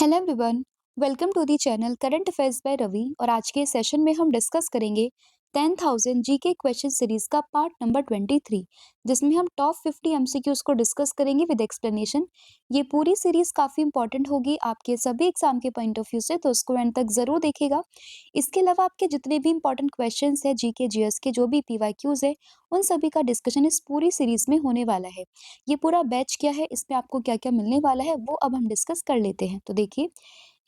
Hello everyone, welcome to the channel current affairs by Ravi. और आज के सेशन में हम डिस्कस करेंगे 10,000 जीके क्वेश्चन सीरीज का पार्ट नंबर 23, जिसमें हम टॉप 50 एमसीक्यूज को डिस्कस करेंगे विद एक्सप्लेनेशन। ये पूरी सीरीज काफी इंपॉर्टेंट होगी आपके सभी एग्जाम के पॉइंट ऑफ व्यू से, तो उसको एंड तक जरूर देखिएगा। इसके अलावा आपके जितने भी इंपॉर्टेंट क्वेश्चन है जीके जीएस के, जो भी पीवाईक्यूज है, उन सभी का डिस्कशन इस पूरी सीरीज में होने वाला है। ये पूरा बैच क्या है, इसमें आपको क्या क्या मिलने वाला है, वो अब हम डिस्कस कर लेते हैं। तो देखिए,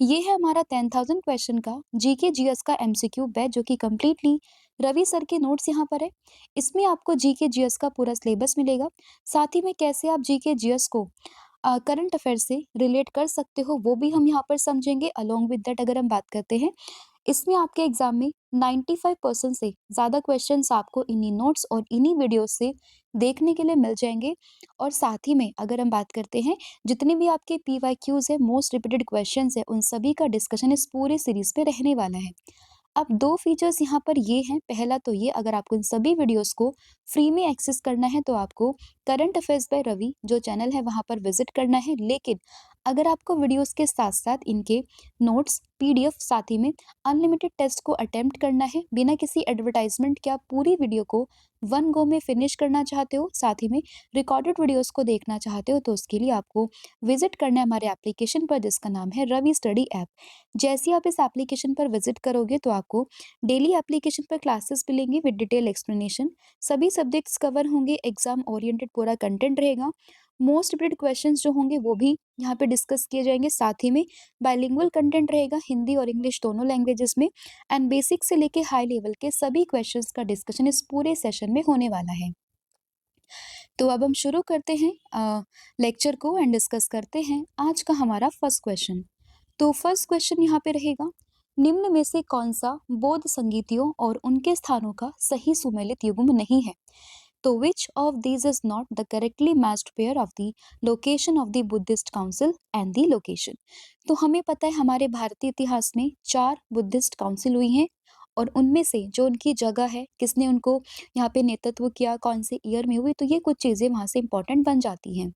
ये है हमारा 10,000 क्वेश्चन का जीके जीएस का एमसीक्यू बैच, जो कि कंप्लीटली रवि सर के नोट्स यहाँ पर है। इसमें आपको जीके जीएस का पूरा सिलेबस मिलेगा, साथ ही में कैसे आप जीके जीएस को करंट अफेयर से रिलेट कर सकते हो, वो भी हम यहाँ पर समझेंगे। अलोंग विद दैट, अगर हम बात करते हैं, इसमें आपके एग्जाम में 95% से ज़्यादा क्वेश्चंस आपको इन्हीं नोट्स और इन्हीं वीडियोस से देखने के लिए मिल जाएंगे। और साथ ही में अगर हम बात करते हैं, जितने भी आपके पीवाईक्यूज है, मोस्ट रिपीटेड क्वेश्चंस है, उन सभी का डिस्कशन इस पूरे सीरीज में रहने वाला है। अब दो फीचर्स यहाँ पर ये हैं। पहला तो ये, अगर आपको इन सभी वीडियोस को फ्री में एक्सेस करना है तो आपको करंट अफेयर्स बाय रवि जो चैनल है वहां पर विजिट करना है। लेकिन अगर आपको वीडियोस के साथ साथ इनके नोट्स, पीडीएफ, साथ ही में अनलिमिटेड टेस्ट को अटेम्प्ट करना है बिना किसी एडवर्टाइजमेंट के, आप पूरी वीडियो को वन गो में फिनिश करना चाहते हो, साथ ही में रिकॉर्डेड वीडियोस को देखना चाहते हो, तो उसके लिए आपको विजिट करना है हमारे एप्लीकेशन पर, जिसका नाम है रवि स्टडी ऐप। जैसे ही आप इस एप्लीकेशन पर विजिट करोगे तो आपको डेली एप्लीकेशन पर क्लासेस मिलेंगी विद डिटेल एक्सप्लेनेशन। सभी सब्जेक्ट्स कवर होंगे, एग्जाम ओरिएंटेड पूरा कंटेंट रहेगा। मोस्ट रिपीटेड क्वेश्चंस जो होंगे वो भी यहाँ पे डिस्कस किए जाएंगे। साथ ही में बाइलिंगुअल कंटेंट रहेगा, हिंदी और इंग्लिश दोनों लैंग्वेजेस में। एंड बेसिक से लेके हाई लेवल के सभी क्वेश्चंस का डिस्कशन इस पूरे सेशन में होने वाला है। तो अब हम शुरू करते हैं लेक्चर को एंड डिस्कस करते हैं आज का हमारा फर्स्ट क्वेश्चन। तो फर्स्ट क्वेश्चन यहाँ पे रहेगा, निम्न में से कौन सा बौद्ध संगीतियों और उनके स्थानों का सही सुमेलित युग्म नहीं है? तो which of these is not the correctly matched pair of the location of the Buddhist council and the location? तो हमें पता है हमारे भारतीय इतिहास में 4 बुद्धिस्ट काउंसिल हुई हैं, और उनमें से जो उनकी जगह है, किसने उनको यहाँ पे नेतृत्व किया, कौन से ईयर में हुई, तो ये कुछ चीजें वहां से इंपॉर्टेंट बन जाती हैं।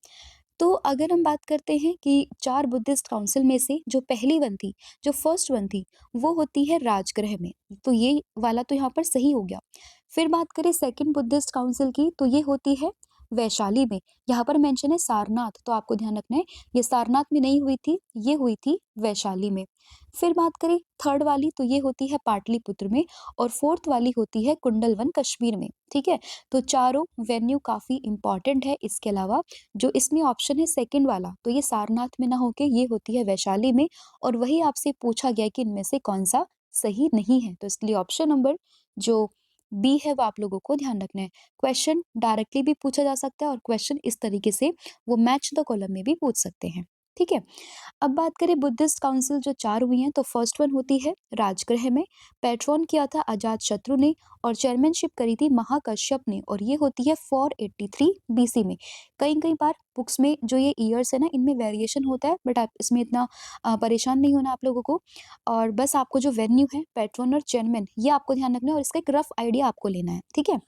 तो अगर हम बात करते हैं कि 4 बुद्धिस्ट काउंसिल में से जो पहली वन थी, जो फर्स्ट वन थी, वो होती है राजगृह में। तो ये वाला तो यहाँ पर सही हो गया। फिर बात करें सेकंड बुद्धिस्ट काउंसिल की, तो ये होती है वैशाली में। यहाँ पर मेंशन है सारनाथ, तो आपको ध्यान रखना है ये सारनाथ में नहीं हुई थी, ये हुई थी वैशाली में। फिर बात करें थर्ड वाली, तो ये होती है पाटलिपुत्र में। और फोर्थ वाली होती है कुंडलवन कश्मीर में। ठीक है, तो चारों वेन्यू काफी इंपॉर्टेंट है। इसके अलावा जो इसमें ऑप्शन है सेकंड वाला, तो ये सारनाथ में ना होके ये होती है वैशाली में। और वही आपसे पूछा गया कि इनमें से कौन सा सही नहीं है, तो इसलिए ऑप्शन नंबर जो बी है वो आप लोगों को ध्यान रखना है। क्वेश्चन डायरेक्टली भी पूछा जा सकता है, और क्वेश्चन इस तरीके से वो मैच द कॉलम में भी पूछ सकते हैं। ठीक है, अब बात करें बुद्धिस्ट काउंसिल जो 4 हुई हैं, तो फर्स्ट वन होती है राजगृह में। पैट्रॉन किया था अजात शत्रु ने, और चेयरमैनशिप करी थी महाकश्यप ने, और ये होती है 483 बीसी में। कई कई बार बुक्स में जो ये ईयर्स है ना, इनमें वेरिएशन होता है, बट आप इसमें इतना परेशान नहीं होना आप लोगों को। और बस आपको जो वेन्यू है, पैट्रॉन और चेयरमैन, ये आपको ध्यान रखना है, और इसका एक रफ आइडिया आपको लेना है। ठीक है,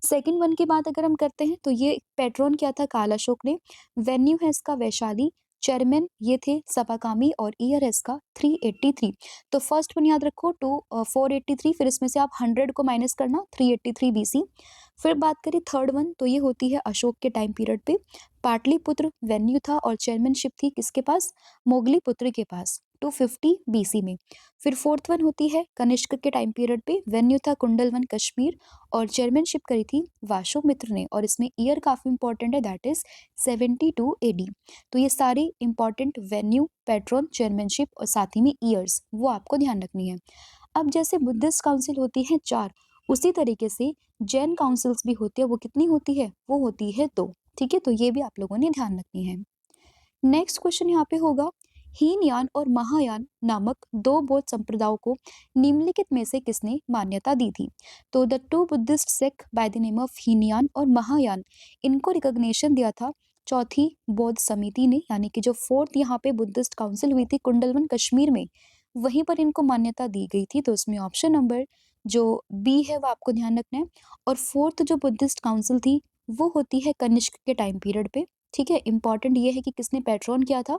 सेकंड वन की बात अगर हम करते हैं, तो ये पैट्रॉन किया था काल अशोक ने, वेन्यू है इसका वैशाली, चेयरमैन ये थे सपाकामी, और ईयर है इसका 383। तो फर्स्ट वन याद रखो 483, फिर इसमें से आप 100 को माइनस करना, 383 बीसी। फिर बात करें थर्ड वन, तो ये होती है अशोक के टाइम पीरियड पे। पाटलिपुत्र वेन्यू था, और चेयरमैनशिप थी किसके पास? मोगलीपुत्र के पास, 250 बीसी में। फिर फोर्थ वन होती है कनिष्क के टाइम पीरियड पे, वेन्यू था कुंडलवन कश्मीर, और चेयरमैनशिप करी थी वाशुमित्र ने, और इसमें ईयर काफी इंपॉर्टेंट है, दैट इज 72 एडी। तो ये सारी इंपॉर्टेंट वेन्यू, पैट्रॉन, चेयरमैनशिप और साथ ही में ईयर्स, वो आपको ध्यान रखनी है। अब जैसे बुद्धिस्ट काउंसिल होती है 4, उसी तरीके से जैन काउंसिल्स भी होती है। वो कितनी होती है? वो होती है 2। ठीक है, तो ये भी आप लोगों ने ध्यान रखनी है। नेक्स्ट क्वेश्चन यहाँ पे होगा, हीनयान और महायान नामक दो बौद्ध संप्रदायों को निम्नलिखित में से किसने मान्यता दी थी? तो the two Buddhist sect by the name of Hinayana और महायान, इनको रिकॉग्निशन दिया था चौथी बौद्ध समिति ने, यानी कि जो फोर्थ यहाँ पे बुद्धिस्ट काउंसिल हुई थी कुंडलवन कश्मीर में, वहीं पर इनको मान्यता दी गई थी। तो इसमें ऑप्शन नंबर जो बी है वो आपको ध्यान रखना है। और फोर्थ जो बुद्धिस्ट काउंसिल थी वो होती है कनिष्क के टाइम पीरियड पे। ठीक है, इंपॉर्टेंट ये है कि किसने पैट्रॉन किया था?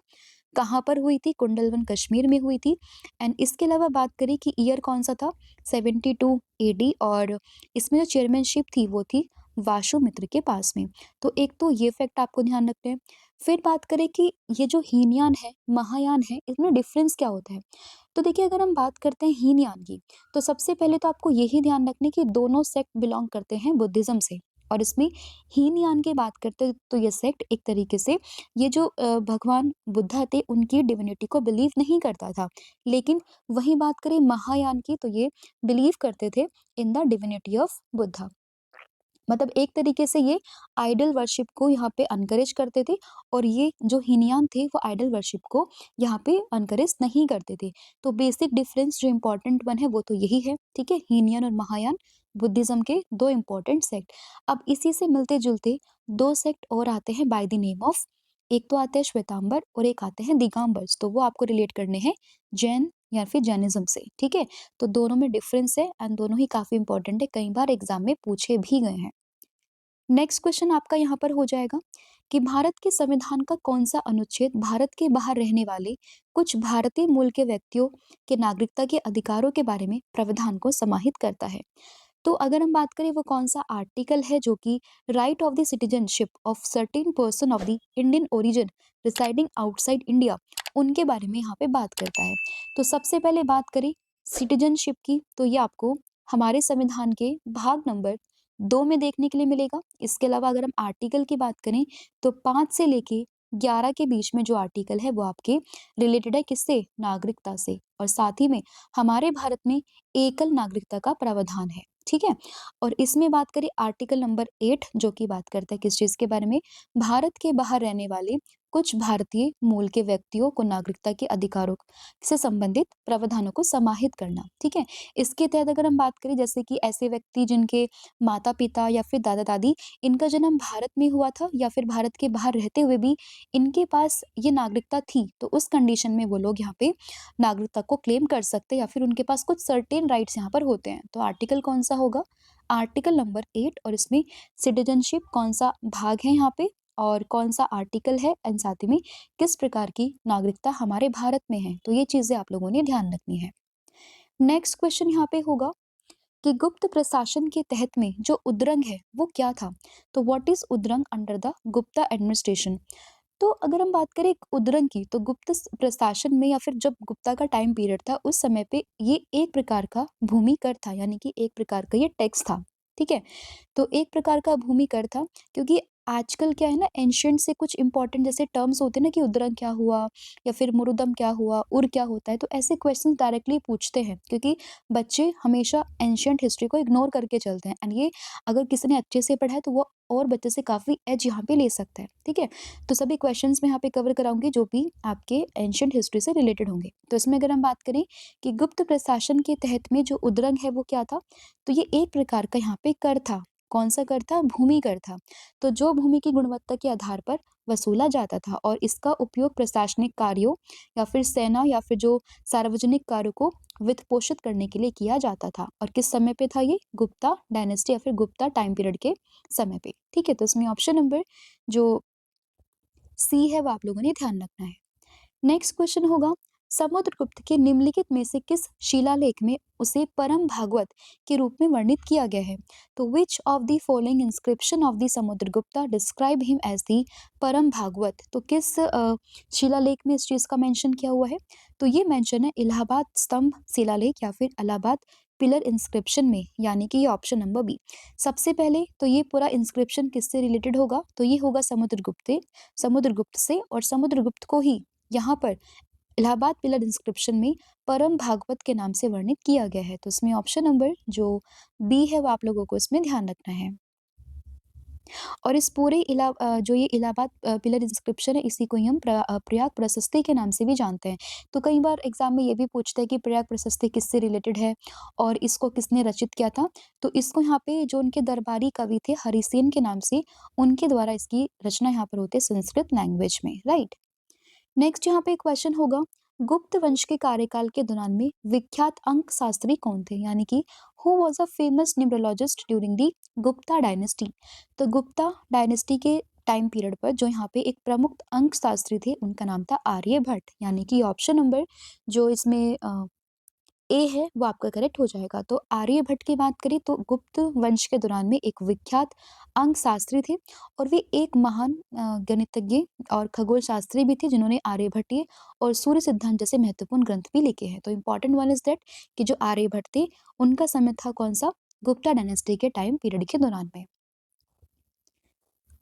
कहाँ पर हुई थी? कुंडलवन कश्मीर में हुई थी। एंड इसके अलावा बात करें कि ईयर कौन सा था? 72 एडी, और इसमें जो चेयरमैनशिप थी वो थी वाशुमित्र के पास में। तो एक तो ये फैक्ट आपको ध्यान रखना है। फिर बात करें कि ये जो हीनयान है, महायान है, इसमें डिफरेंस क्या होता है? तो देखिए, अगर हम बात करते हैं हीनयान की, तो सबसे पहले तो आपको यही ध्यान रखना है कि दोनों सेक्ट बिलोंग करते हैं बुद्धिज्म से। और इसमें हीनयान की बात करते हैं तो ये सेक्ट एक तरीके से ये जो भगवान बुद्धा थे उनकी डिविनिटी को बिलीव नहीं करता था। लेकिन वहीं बात करें महायान की, तो ये बिलीव करते थे in the divinity of Buddha. मतलब एक तरीके से ये आइडल वर्शिप को यहाँ पे अनकरेज करते थे, और ये जो हीनयान थे वो आइडल वर्शिप को यहाँ पे अनकरेज नहीं करते थे। तो बेसिक डिफरेंस जो इम्पोर्टेंट वन है वो तो यही है, ठीक है? हीनयान और महायान बुद्धिज्म के दो इम्पोर्टेंट सेक्ट। अब इसी से मिलते जुलते दो सेक्ट और आते हैं बाय द नेम ऑफ, एक तो आते हैं श्वेतांबर और एक आते हैं दिगंबर्स। तो वो आपको रिलेट करने हैं जैन या फिर जैनिज्म से, ठीक है? तो दोनों में डिफरेंस है एंड दोनों ही काफी इंपॉर्टेंट है, कई बार एग्जाम में पूछे भी गए हैं। नेक्स्ट क्वेश्चन आपका यहाँ पर हो जाएगा कि भारत के संविधान का कौन सा अनुच्छेद भारत के बाहर रहने वाले कुछ भारतीय मूल के व्यक्तियों के नागरिकता के अधिकारों के बारे में प्रावधान को समाहित करता है? तो अगर हम बात करें वो कौन सा आर्टिकल है जो कि right of the citizenship of certain person of the Indian origin residing outside India, उनके बारे में यहाँ पे बात करता है। तो सबसे पहले बात करें सिटीजनशिप की, तो ये आपको हमारे संविधान के भाग नंबर 2 में देखने के लिए मिलेगा। इसके अलावा अगर हम आर्टिकल की बात करें तो 5 से लेके 11 के बीच में जो आर्टिकल है वो आपके रिलेटेड है किससे? नागरिकता से। और साथ ही में हमारे भारत में एकल नागरिकता का प्रावधान है, ठीक है? और इसमें बात करें आर्टिकल नंबर 8 जो कि बात करता है किस चीज़ के बारे में? भारत के बाहर रहने वाले कुछ भारतीय मूल के व्यक्तियों को नागरिकता के अधिकारों से संबंधित प्रावधानों को समाहित करना, ठीक है? इसके तहत अगर हम बात करें जैसे कि ऐसे व्यक्ति जिनके माता-पिता या फिर दादा-दादी इनका जन्म भारत में हुआ था या फिर भारत के बाहर रहते हुए भी इनके पास ये नागरिकता थी, तो उस कंडीशन में वो लोग यहाँ पे नागरिकता को क्लेम कर सकते हैं या फिर उनके पास कुछ सर्टेन राइट्स यहाँ पर होते हैं। तो आर्टिकल कौन-सा होगा? आर्टिकल नंबर 8, और इसमें सिटीजनशिप कौन-सा भाग है यहाँ पे और कौन-सा आर्टिकल है एंड साथ ही में किस प्रकार की नागरिकता हमारे भारत में है। तो ये चीज़ें आप लोगों ने ध्यान रखनी है। नेक्स्ट क्वेश्चन यहाँ पे होगा कि गुप्त प्रशासन के तहत में जो उद्रंग है वो क्या था? तो what is udrang under the Gupta administration? तो अगर हम बात करें एक उद्रंग की, तो गुप्त प्रशासन में या फिर जब गुप्ता का टाइम पीरियड था उस समय पे ये एक प्रकार का भूमि कर था, यानी कि एक प्रकार का ये टैक्स था, ठीक है? तो एक प्रकार का भूमि कर था, क्योंकि आजकल क्या है ना, एंशिएंट से कुछ इंपॉर्टेंट जैसे टर्म्स होते हैं ना कि उद्रंग क्या हुआ या फिर मुरुदम क्या हुआ, उर क्या होता है, तो ऐसे क्वेश्चन डायरेक्टली पूछते हैं क्योंकि बच्चे हमेशा एंशिएंट हिस्ट्री को इग्नोर करके चलते हैं। एंड ये अगर किसी ने अच्छे से पढ़ा है तो वो और बच्चे से काफ़ी एज यहाँ पे ले सकता है, ठीक है? तो सभी क्वेश्चंस मैं यहाँ पे कवर कराऊंगी जो भी आपके एंशिएंट हिस्ट्री से रिलेटेड होंगे। तो इसमें अगर हम बात करें कि गुप्त प्रशासन के तहत में जो उद्रंग है वो क्या था, तो ये एक प्रकार का यहाँ पे कर था। कौन सा कर था? भूमि कर था। तो जो भूमि की गुणवत्ता के आधार पर वसूला जाता था और इसका उपयोग प्रशासनिक कार्यों या फिर सेना या फिर जो सार्वजनिक कार्यों को वित्त पोषित करने के लिए किया जाता था। और किस समय पे था ये? गुप्ता डायनेस्टी या फिर गुप्ता टाइम पीरियड के समय पे, ठीक है? तो इसमें ऑप्शन नंबर जो सी है वो आप लोगों ने ध्यान रखना है। नेक्स्ट क्वेश्चन होगा समुद्रगुप्त के निम्नलिखित में से किस शिलालेख में उसे परम भागवत के रूप में वर्णित किया गया है? तो which of the following inscription of the Samudragupta describe him as the Param Bhagavata? तो किस शिलालेख में इस चीज का मेंशन किया हुआ है? तो ये मेंशन है इलाहाबाद स्तंभ शिलालेख या फिर इलाहाबाद पिलर इंस्क्रिप्शन में, यानी कि ये ऑप्शन नंबर बी। सबसे पहले तो ये पूरा इंस्क्रिप्शन किससे रिलेटेड होगा? तो ये होगा समुद्रगुप्त से, और समुद्रगुप्त को ही यहाँ पर इलाहाबाद पिलर इंस्क्रिप्शन में परम भागवत के नाम से वर्णित किया गया है। तो इसमें ऑप्शन नंबर जो बी है वो आप लोगों को इसमें ध्यान रखना है। और इस पूरे जो ये इलाहाबाद पिलर इंस्क्रिप्शन है इसी को ही हम प्रयाग प्रशस्ति के नाम से भी जानते हैं। तो कई बार एग्जाम में ये भी पूछता है कि प्रयाग प्रशस्ति किससे रिलेटेड है और इसको किसने रचित किया था? तो इसको यहाँ पे जो उनके दरबारी कवि थे हरिसेन के नाम से, उनके द्वारा इसकी रचना यहाँ पर होती है संस्कृत लैंग्वेज में, राइट? नेक्स्ट यहाँ पे क्वेश्चन होगा गुप्त वंश के कार्यकाल के दौरान में विख्यात अंक शास्त्री कौन थे, यानी कि who was a famous numerologist during the Gupta dynasty? तो गुप्ता डायनेस्टी के टाइम पीरियड पर जो यहाँ पे एक प्रमुख अंकशास्त्री थे उनका नाम था आर्यभट्ट, यानी कि ऑप्शन नंबर जो इसमें ए है वो आपका करेक्ट हो जाएगा। तो आर्यभट्ट की बात करें तो गुप्त वंश के दौरान में एक विख्यात अंकशास्त्री थे और वे एक महान गणितज्ञ और खगोल शास्त्री भी थे जिन्होंने आर्यभट्टीय और सूर्य सिद्धांत जैसे महत्वपूर्ण ग्रंथ भी लिखे हैं। तो इंपॉर्टेंट वन इज दैट कि जो आर्यभट्ट थे उनका समय था कौन सा, गुप्ता डायनेस्टी के टाइम पीरियड के दौरान में।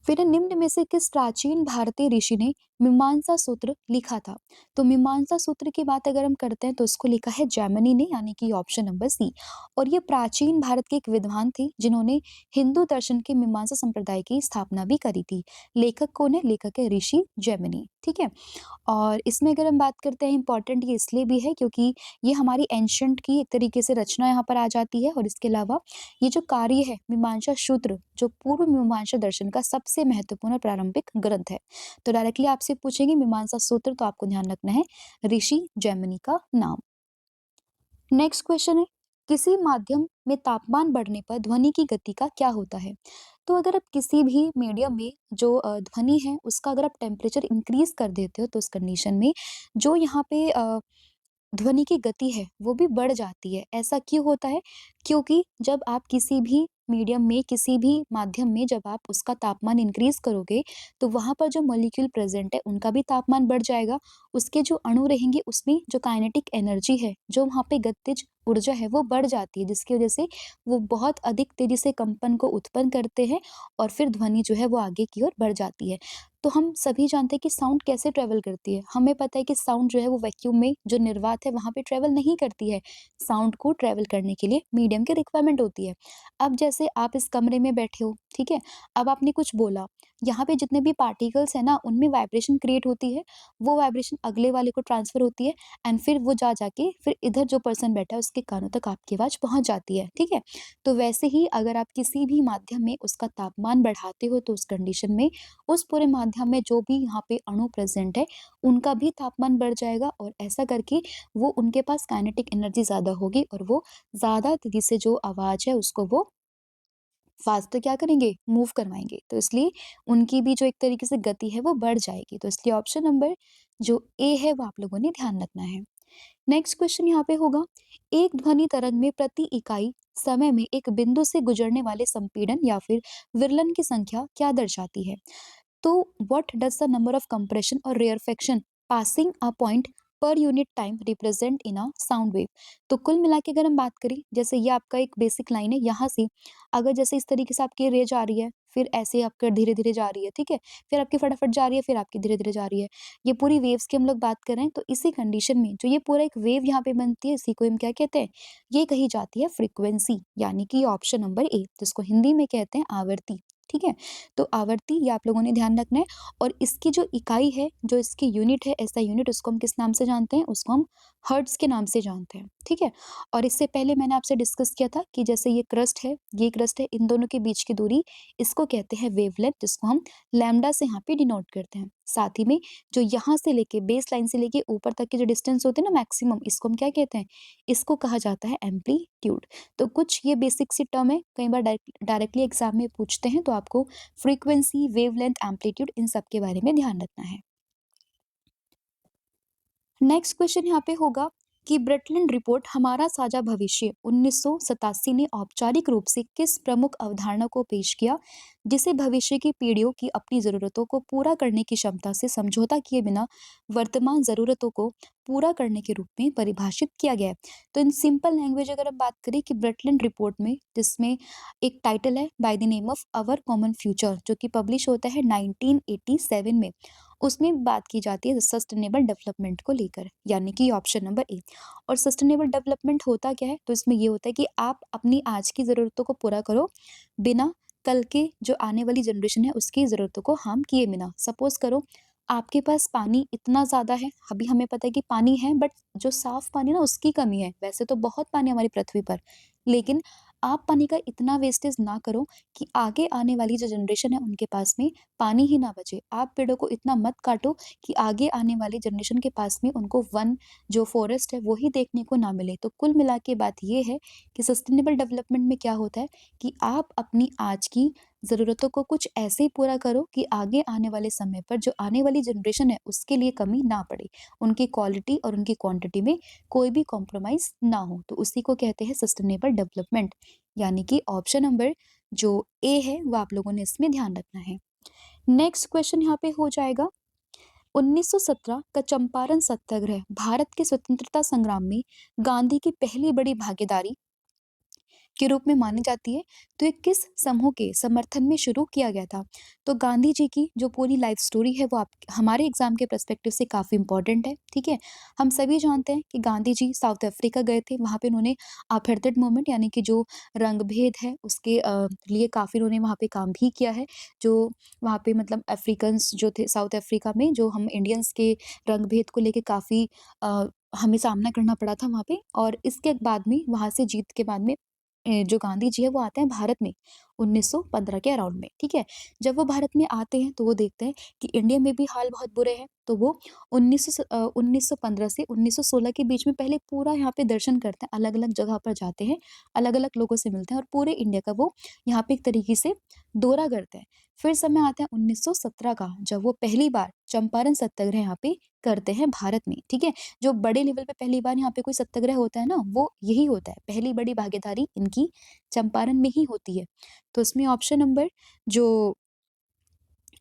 फिर निम्न में से किस प्राचीन भारतीय ऋषि ने मीमांसा सूत्र लिखा था? तो मीमांसा सूत्र की बात अगर हम करते हैं तो इसको लिखा है जैमिनी ने, यानी कि ऑप्शन नंबर सी। और ये प्राचीन भारत के एक विद्वान थे जिन्होंने हिंदू दर्शन के मीमांसा संप्रदाय की स्थापना भी करी थी। लेखक कौन है? लेखक है ऋषि जैमिनी। ठीक है। और इसमें अगर हम बात करते हैं, इंपॉर्टेंट ये इसलिए भी है क्योंकि ये हमारी एंशंट की एक तरीके से रचना यहाँ पर आ जाती है। और इसके अलावा ये जो कार्य है मीमांसा सूत्र, जो पूर्व मीमांसा दर्शन का सबसे महत्वपूर्ण और प्रारंभिक ग्रंथ है। तो डायरेक्टली आपसे पूछेंगे मीमांसा सूत्र, तो आपको ध्यान रखना है ऋषि जैमिनी का नाम। नेक्स्ट क्वेश्चन है, किसी माध्यम में तापमान बढ़ने पर ध्वनि की गति का क्या होता है? तो अगर आप किसी भी मीडियम में जो ध्वनि है उसका अगर आप टेम्परेचर इंक्रीज कर देते हो तो उस कंडीशन में जो यहाँ पे ध्वनि की गति है वो भी बढ़ जाती है। ऐसा क्यों होता है? क्योंकि जब आप किसी भी मीडियम में, किसी भी माध्यम में जब आप उसका तापमान इंक्रीज करोगे तो वहां पर जो मॉलिक्यूल प्रेजेंट है उनका भी तापमान बढ़ जाएगा। उसके जो अणु रहेंगे उसमें जो काइनेटिक एनर्जी है, जो वहां पे गतिज ऊर्जा है वो बढ़ जाती है, जिसकी वजह से वो बहुत अधिक तेजी से कंपन को उत्पन्न करते हैं और फिर ध्वनि जो है वो आगे की ओर बढ़ जाती है। तो हम सभी जानते हैं कि साउंड कैसे ट्रेवल करती है। हमें पता है कि साउंड जो है वो वैक्यूम में जो निर्वात है वहां पे ट्रेवल नहीं करती है। साउंड को ट्रेवल करने के लिए मीडियम की रिक्वायरमेंट होती है। अब जैसे आप इस कमरे में बैठे हो, ठीक है, अब आपने कुछ बोला, यहाँ पे जितने भी पार्टिकल्स है ना उनमें वाइब्रेशन क्रिएट होती है, वो वाइब्रेशन अगले वाले को ट्रांसफर होती है एंड फिर वो जा जाके फिर इधर जो पर्सन बैठा है उसके कानों तक आपकी आवाज पहुंच जाती है। ठीक है। तो वैसे ही अगर आप किसी भी माध्यम में उसका तापमान बढ़ाते हो तो उस कंडीशन में उस पूरे माध्यम में जो भी यहाँ पे अणु प्रेजेंट है उनका भी तापमान बढ़ जाएगा और ऐसा करके वो उनके पास काइनेटिक एनर्जी ज्यादा होगी और वो ज्यादा तेजी से जो आवाज है उसको वो फास्ट क्या करेंगे, मूव करवाएंगे। तो इसलिए उनकी भी जो एक तरीके से गति है वो बढ़ जाएगी। तो इसलिए ऑप्शन नंबर जो ए है वो आप लोगों ने ध्यान रखना है। नेक्स्ट क्वेश्चन यहाँ पे होगा, एक ध्वनि तरंग में प्रति इकाई समय में एक बिंदु से गुजरने वाले संपीड़न या फिर विरलन की संख्या क्या दर्शाती है? तो what does the number of compression और rarefaction passing a point per unit time represent in a sound wave? तो कुल मिला के अगर हम बात करें, जैसे ये आपका एक बेसिक लाइन है, यहाँ से अगर जैसे इस तरीके से आपकी रेज आ रही है, फिर ऐसे आपका धीरे धीरे जा रही है, ठीक है, फिर आपकी फटाफट जा रही है, फिर आपकी धीरे धीरे जा रही है, ये पूरी वेव्स की हम लोग बात कर रहे हैं। तो इसी कंडीशन में जो ये पूरा एक वेव यहाँ पे बनती है इसी को हम क्या कहते हैं, ये कही जाती है फ्रीक्वेंसी, यानी कि ऑप्शन नंबर ए, जिसको हिंदी में कहते हैं आवर्ती। ठीक है। तो आवर्ती ये आप लोगों ने ध्यान रखना है। और इसकी जो इकाई है, जो इसकी यूनिट है, ऐसा यूनिट, उसको हम किस नाम से जानते हैं, उसको हम हर्ट्ज के नाम से जानते हैं। ठीक है। और इससे पहले मैंने आपसे डिस्कस किया था कि जैसे ये क्रस्ट है, ये क्रस्ट है, इन दोनों के बीच की दूरी, इसको कहते हैं वेवलेंथ, जिसको हम लैम्डा से यहाँ पे डिनोट करते हैं। साथ ही में जो यहाँ से लेके बेस लाइन से लेके ऊपर तक के जो डिस्टेंस होते हैं ना मैक्सिमम, इसको हम क्या कहते हैं, इसको कहा जाता है एम्पलीट्यूड। तो कुछ ये बेसिक सी टर्म है, कई बार डायरेक्टली एग्जाम में पूछते हैं, तो आपको फ्रीक्वेंसी, वेवलेंथ, एम्पलीट्यूड इन सब के बारे में ध्यान रखना है। नेक्स्ट क्वेश्चन यहाँ पे होगा कि ब्रेटलैंड रिपोर्ट हमारा साझा भविष्य 1987 ने औपचारिक रूप से किस प्रमुख अवधारणा को पेश किया, जिसे भविष्य की पीढ़ियों की अपनी जरूरतों को पूरा करने की क्षमता से समझौता किए बिना वर्तमान जरूरतों को पूरा करने के रूप में परिभाषित किया गया है? तो इन सिंपल लैंग्वेज अगर हम बात करें कि ब्रेटलैंड रिपोर्ट में, जिसमें एक टाइटल है by the name of our common future, जो कि पब्लिश होता है 1987 में, उसमें बात की जाती है सस्टेनेबल डेवलपमेंट को लेकर, यानी कि ऑप्शन नंबर ए। और सस्टेनेबल डेवलपमेंट होता क्या है? तो इसमें ये होता है कि आप अपनी आज की ज़रूरतों को पूरा करो बिना कल के जो आने वाली जनरेशन है उसकी ज़रूरतों को हार्म किए बिना। सपोज करो आपके पास पानी इतना ज़्यादा है, अभी हमें पता है कि पानी है, बट जो साफ पानी ना उसकी कमी है। वैसे तो बहुत पानी है हमारी पृथ्वी पर, लेकिन आप पानी का इतना वेस्टेज ना करो कि आगे आने वाली जो जनरेशन है उनके पास में पानी ही ना बचे। आप पेड़ों को इतना मत काटो कि आगे आने वाली जनरेशन के पास में उनको वन, जो फॉरेस्ट है, वो ही देखने को ना मिले। तो कुल मिला के बात ये है कि सस्टेनेबल डेवलपमेंट में क्या होता है कि आप अपनी आज की ज़रूरतों को कुछ ऐसे ही पूरा करो कि आगे आने वाले समय पर जो आने वाली जनरेशन है उसके लिए कमी ना पड़े। उनकी क्वालिटी और उनकी क्वांटिटी में कोई भी कॉम्प्रोमाइज़ ना हो। तो उसी को कहते हैं सस्टेनेबल डेवलपमेंट, यानी कि ऑप्शन नंबर जो ए है वो आप लोगों ने इसमें ध्यान रखना है। नेक्स्ट क्वेश्चन यहाँ पे हो जाएगा 1917 का चंपारण सत्याग्रह भारत के स्वतंत्रता संग्राम में गांधी की पहली बड़ी भागीदारी के रूप में मानी जाती है। तो ये किस समूह के समर्थन में शुरू किया गया था? तो गांधी जी की जो पूरी लाइफ स्टोरी है वो आप हमारे एग्जाम के पर्सपेक्टिव से काफ़ी इंपॉर्टेंट है, ठीक है? हम सभी जानते हैं कि गांधी जी साउथ अफ्रीका गए थे, वहाँ पे उन्होंने अपार्थाइड मूवमेंट यानी कि जो रंग-भेद है उसके लिए काफ़ी उन्होंने वहाँ पे काम भी किया है। जो वहाँ पे मतलब अफ्रीकन्स जो थे साउथ अफ्रीका में, जो हम इंडियंस के रंग-भेद को लेके काफ़ी हमें सामना करना पड़ा था वहाँ पे, और इसके बाद में वहाँ से जीत के बाद में जो गांधी जी है वो आते हैं भारत में 1915 के अराउंड में, ठीक है? जब वो भारत में आते हैं तो वो देखते हैं कि इंडिया में भी हाल बहुत बुरे हैं, तो वो 1915 से 1916 के बीच में पहले पूरा यहाँ पे दर्शन करते हैं, अलग-अलग जगह पर जाते हैं, अलग-अलग लोगों से मिलते हैं और पूरे इंडिया का वो यहाँ पे एक तरीके से दौरा करते हैं। फिर समय आता है 1917 का, जब वो पहली बार चंपारण सत्याग्रह यहाँ पे करते हैं भारत में, ठीक है? जो बड़े लेवल पे पहली बार यहाँ पे कोई सत्याग्रह होता है ना, वो यही होता है। पहली बड़ी भागीदारी इनकी चंपारण में ही होती है। तो इसमें ऑप्शन नंबर जो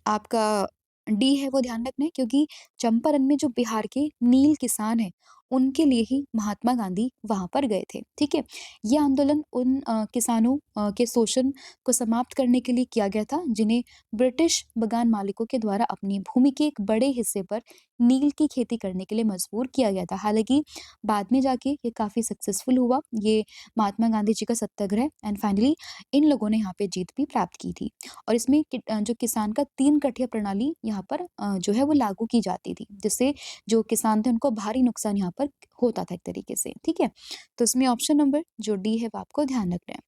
आपका डी है वो ध्यान रखना है, क्योंकि चंपारण में जो बिहार के नील किसान हैं, उनके लिए ही महात्मा गांधी वहाँ पर गए थे, ठीक है? ये आंदोलन उन किसानों के शोषण को समाप्त करने के लिए किया गया था, जिन्हें ब्रिटिश बगान मालिकों के द्वारा अपनी भूमि के एक बड़े हिस्से पर नील की खेती करने के लिए मजबूर किया गया था। हालाँकि बाद में जाके ये काफ़ी सक्सेसफुल हुआ, ये महात्मा गांधी जी का सत्याग्रह, एंड फाइनली इन लोगों ने यहाँ पे जीत भी प्राप्त की थी। और इसमें जो किसान का 3 कठिया प्रणाली यहाँ पर जो है वो लागू की जाती थी, जिससे जो किसान थे उनको भारी नुकसान यहाँ पर होता था एक तरीके से, ठीक है? तो इसमें ऑप्शन नंबर जो डी है वो आपको ध्यान रखना है।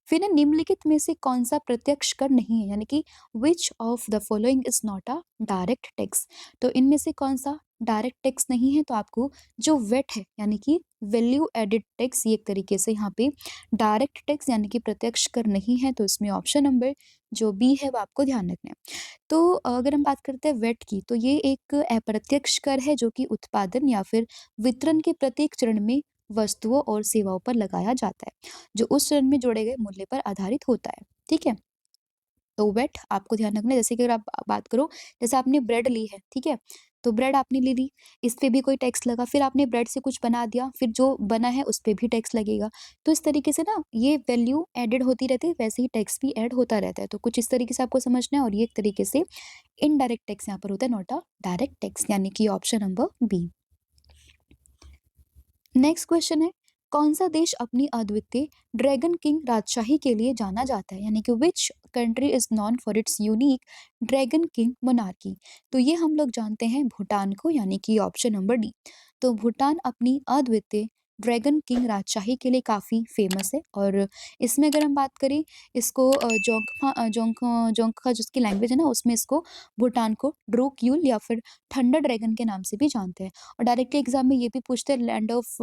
फिर ना निम्नलिखित में से कौन-सा प्रत्यक्ष कर नहीं है, यानी कि which of the following is not a direct tax? तो इनमें से कौन-सा डायरेक्ट टैक्स नहीं है? तो आपको जो वेट है यानी कि वैल्यू एडेड टैक्स, ये एक तरीके से यहाँ पे डायरेक्ट टैक्स यानी कि प्रत्यक्ष कर नहीं है, तो इसमें ऑप्शन नंबर जो बी है वो आपको ध्यान रखना है। तो अगर हम बात करते हैं वेट की, तो ये एक अप्रत्यक्ष कर है जो कि उत्पादन या फिर वितरण के प्रत्येक चरण में वस्तुओं और सेवाओं पर लगाया जाता है, जो उस चरण में जोड़े गए मूल्य पर आधारित होता है, ठीक है? तो वेट आपको ध्यान रखना है। जैसे कि अगर आप बात करो, जैसे आपने ब्रेड ली है, ठीक है? तो ब्रेड आपने ले ली, इस पे भी कोई टैक्स लगा, फिर आपने ब्रेड से कुछ बना दिया, फिर जो बना है उस पे भी टैक्स लगेगा। तो इस तरीके से ना ये वैल्यू एडेड होती रहती है, वैसे ही टैक्स भी ऐड होता रहता है। तो कुछ इस तरीके से आपको समझना है, और ये एक तरीके से इनडायरेक्ट टैक्स यहाँ पर होता है, नॉट अ डायरेक्ट टैक्स, यानी कि option number B. Next question है, कौन सा देश अपनी अद्वितीय ड्रैगन किंग राजशाही के लिए जाना जाता है, यानी कि which country is non for its unique dragon king monarchy? तो ये हम लोग जानते हैं भूटान को, यानी कि ऑप्शन नंबर डी। तो भूटान अपनी अद्वितीय ड्रैगन किंग राजशाही के लिए काफ़ी फेमस है, और इसमें अगर हम बात करें, इसको जोंगखा जिसकी लैंग्वेज है ना, उसमें इसको भूटान को ड्रूक्यूल या फिर थंडर ड्रैगन के नाम से भी जानते हैं। और डायरेक्टली एग्जाम में ये भी पूछते हैं लैंड ऑफ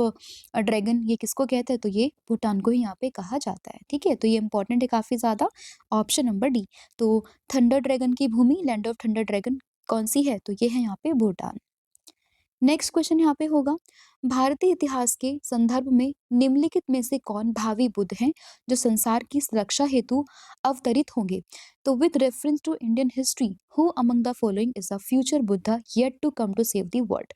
ड्रैगन ये किसको कहते हैं, तो ये भूटान को ही यहाँ पे कहा जाता है, ठीक है? तो ये इंपॉर्टेंट है काफ़ी ज़्यादा, ऑप्शन नंबर डी। तो थंडर ड्रैगन की भूमि, लैंड ऑफ थंडर ड्रैगन कौन सी है, तो ये है यहाँ पे भूटान। नेक्स्ट क्वेश्चन यहाँ पे होगा, भारतीय इतिहास के संदर्भ में निम्नलिखित में से कौन भावी बुद्ध हैं जो संसार की सुरक्षा हेतु अवतरित होंगे? तो with reference to Indian history, who among the following is the future Buddha yet to come to save the world?